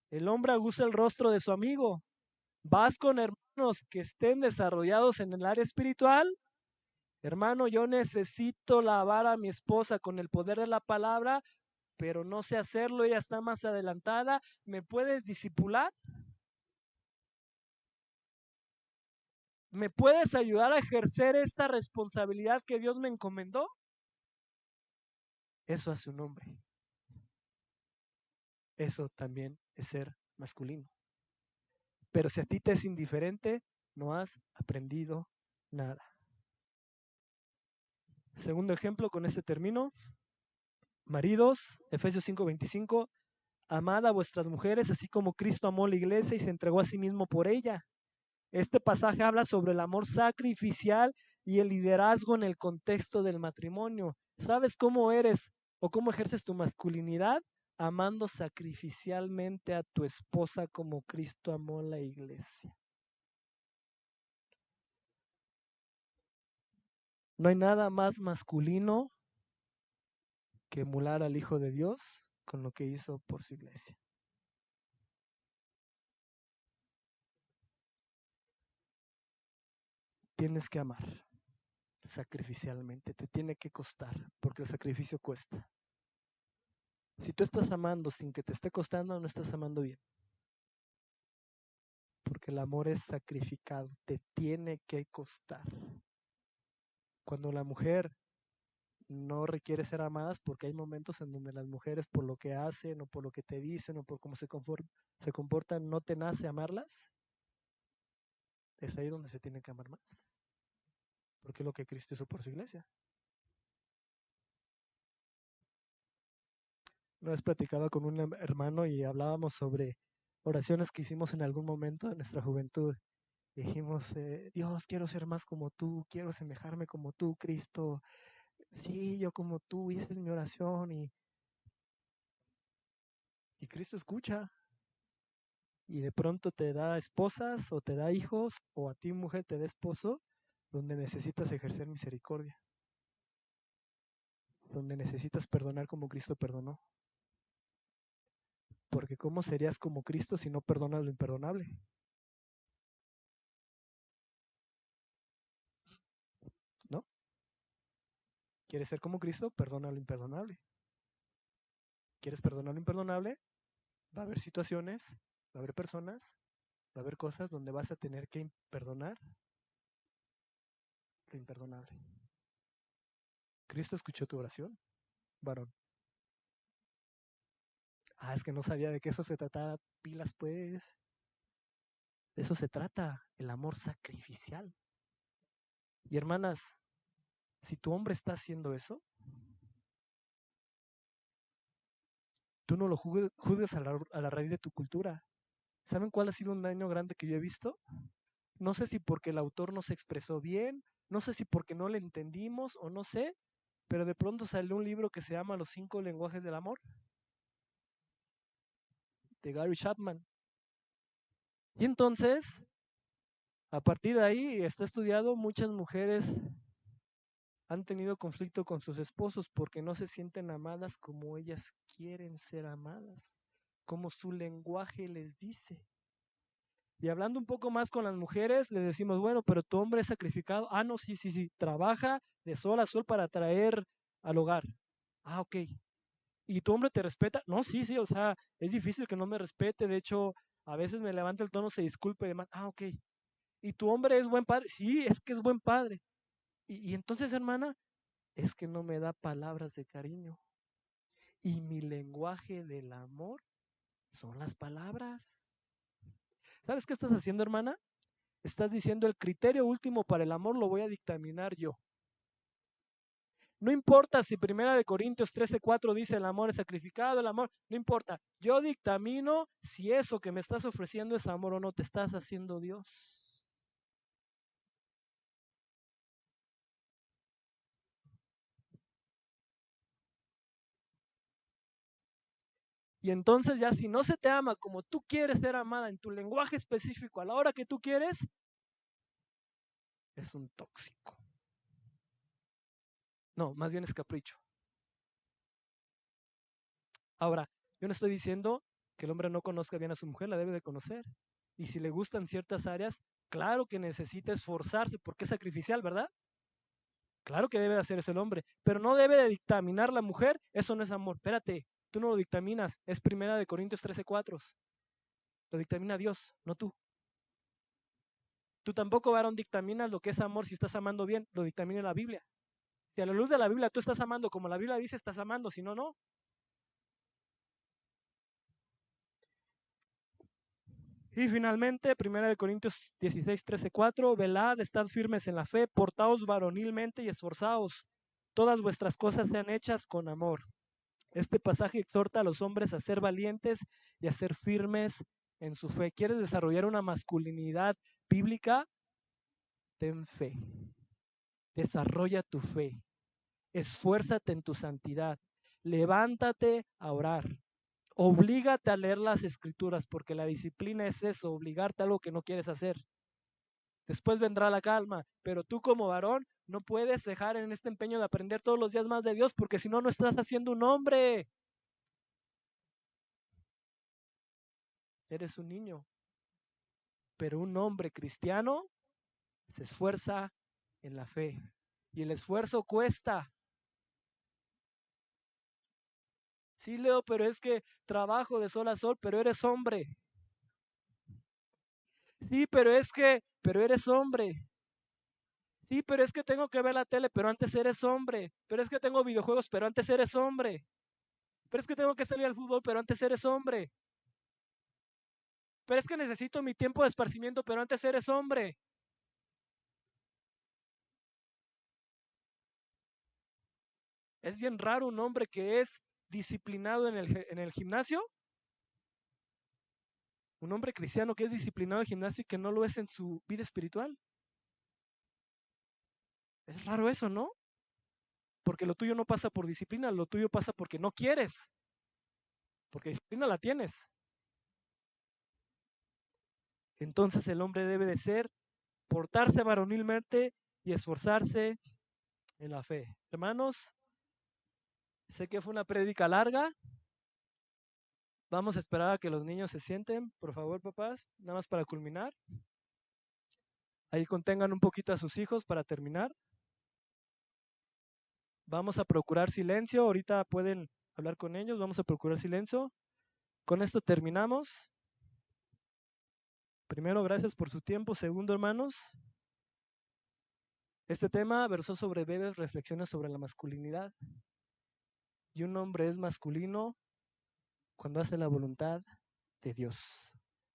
El hombre aguza el rostro de su amigo. Vas con hermanos que estén desarrollados en el área espiritual. Hermano, yo necesito lavar a mi esposa con el poder de la palabra, pero no sé hacerlo, ella está más adelantada. ¿Me puedes disipular? ¿Me puedes ayudar a ejercer esta responsabilidad que Dios me encomendó? Eso hace un hombre. Eso también es ser masculino. Pero si a ti te es indiferente, no has aprendido nada. Segundo ejemplo, con este termino. Maridos, Efesios 5:25, amad a vuestras mujeres, así como Cristo amó la iglesia y se entregó a sí mismo por ella. Este pasaje habla sobre el amor sacrificial y el liderazgo en el contexto del matrimonio. ¿Sabes cómo eres o cómo ejerces tu masculinidad? Amando sacrificialmente a tu esposa como Cristo amó la iglesia. No hay nada más masculino que emular al Hijo de Dios con lo que hizo por su iglesia. Tienes que amar sacrificialmente, te tiene que costar, porque el sacrificio cuesta. Si tú estás amando sin que te esté costando, no estás amando bien. Porque el amor es sacrificado, te tiene que costar. Cuando la mujer no requiere ser amadas, porque hay momentos en donde las mujeres por lo que hacen o por lo que te dicen o por cómo se comportan, no te nace amarlas, es ahí donde se tiene que amar más. Porque es lo que Cristo hizo por su iglesia. Una vez platicaba con un hermano y hablábamos sobre oraciones que hicimos en algún momento de nuestra juventud. Dijimos, Dios, quiero ser más como tú, quiero semejarme como tú, Cristo. Sí, yo como tú, y esa es mi oración. Y Cristo escucha. Y de pronto te da esposas o te da hijos, o a ti mujer te da esposo, donde necesitas ejercer misericordia. Donde necesitas perdonar como Cristo perdonó. Porque ¿cómo serías como Cristo si no perdonas lo imperdonable? ¿No? ¿Quieres ser como Cristo? Perdona lo imperdonable. ¿Quieres perdonar lo imperdonable? Va a haber situaciones, va a haber personas, va a haber cosas donde vas a tener que perdonar lo imperdonable. Cristo escuchó tu oración, varón. Ah, es que no sabía de qué eso se trataba. Pilas, pues. De eso se trata, el amor sacrificial. Y hermanas, si tu hombre está haciendo eso, tú no lo juzgues a la raíz de tu cultura. ¿Saben cuál ha sido un daño grande que yo he visto? No sé si porque el autor no se expresó bien, no sé si porque no le entendimos o no sé, pero de pronto salió un libro que se llama Los 5 lenguajes del amor, de Gary Chapman. Y entonces, a partir de ahí está estudiado, muchas mujeres han tenido conflicto con sus esposos porque no se sienten amadas como ellas quieren ser amadas, como su lenguaje les dice. Y hablando un poco más con las mujeres, les decimos, bueno, pero tu hombre es sacrificado. Ah, no, sí, trabaja de sol a sol para traer al hogar. Ah, ok. ¿Y tu hombre te respeta? No, sí, o sea, es difícil que no me respete. De hecho, a veces me levanta el tono, se disculpe y demás. Ah, ok. ¿Y tu hombre es buen padre? Sí, es que es buen padre. Y entonces, hermana, es que no me da palabras de cariño. Y mi lenguaje del amor son las palabras. ¿Sabes qué estás haciendo, hermana? Estás diciendo el criterio último para el amor lo voy a dictaminar yo. No importa si 1 Corintios 13:4 dice el amor es sacrificado, el amor, no importa. Yo dictamino si eso que me estás ofreciendo es amor o no, te estás haciendo Dios. Y entonces ya si no se te ama como tú quieres ser amada en tu lenguaje específico a la hora que tú quieres, es un tóxico. No, más bien es capricho. Ahora, yo no estoy diciendo que el hombre no conozca bien a su mujer, la debe de conocer. Y si le gustan ciertas áreas, claro que necesita esforzarse porque es sacrificial, ¿verdad? Claro que debe de hacer eso el hombre, pero no debe de dictaminar la mujer, eso no es amor. Espérate, tú no lo dictaminas, es 1 Corintios 13:4. Lo dictamina Dios, no tú. Tú tampoco, varón, dictaminas lo que es amor si estás amando bien, lo dictamina la Biblia. Si a la luz de la Biblia tú estás amando como la Biblia dice, estás amando, si no, no. Y finalmente, 1 Corintios 16:13-4, velad, estad firmes en la fe, portaos varonilmente y esforzaos. Todas vuestras cosas sean hechas con amor. Este pasaje exhorta a los hombres a ser valientes y a ser firmes en su fe. ¿Quieres desarrollar una masculinidad bíblica? Ten fe. Desarrolla tu fe. Esfuérzate en tu santidad. Levántate a orar. Oblígate a leer las escrituras, porque la disciplina es eso, obligarte a algo que no quieres hacer. Después vendrá la calma, pero tú como varón no puedes dejar en este empeño de aprender todos los días más de Dios, porque si no, no estás haciendo un hombre. Eres un niño. Pero un hombre cristiano se esfuerza en la fe. Y el esfuerzo cuesta. Sí, Leo, pero es que trabajo de sol a sol, pero eres hombre. Sí, pero eres hombre. Sí, pero es que tengo que ver la tele, pero antes eres hombre. Pero es que tengo videojuegos, pero antes eres hombre. Pero es que tengo que salir al fútbol, pero antes eres hombre. Pero es que necesito mi tiempo de esparcimiento, pero antes eres hombre. Es bien raro un hombre que es disciplinado en el gimnasio. Un hombre cristiano que es disciplinado en el gimnasio y que no lo es en su vida espiritual. Es raro eso, ¿no? Porque lo tuyo no pasa por disciplina, lo tuyo pasa porque no quieres. Porque disciplina la tienes. Entonces el hombre debe de ser, portarse varonilmente y esforzarse en la fe. Hermanos, sé que fue una prédica larga. Vamos a esperar a que los niños se sienten, por favor, papás, nada más para culminar. Ahí contengan un poquito a sus hijos para terminar. Vamos a procurar silencio, ahorita pueden hablar con ellos, vamos a procurar silencio. Con esto terminamos. Primero, gracias por su tiempo. Segundo, hermanos, este tema versó sobre breves reflexiones sobre la masculinidad. Y un hombre es masculino cuando hace la voluntad de Dios.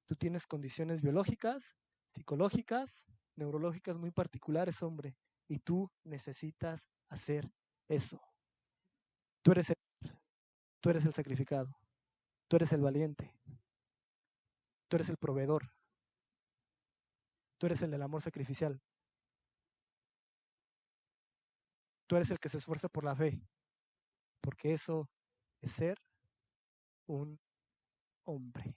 Tú tienes condiciones biológicas, psicológicas, neurológicas muy particulares, hombre, y tú necesitas hacer eso. Tú eres tú eres el sacrificado, tú eres el valiente, tú eres el proveedor, tú eres el del amor sacrificial, tú eres el que se esfuerza por la fe, porque eso es ser un hombre.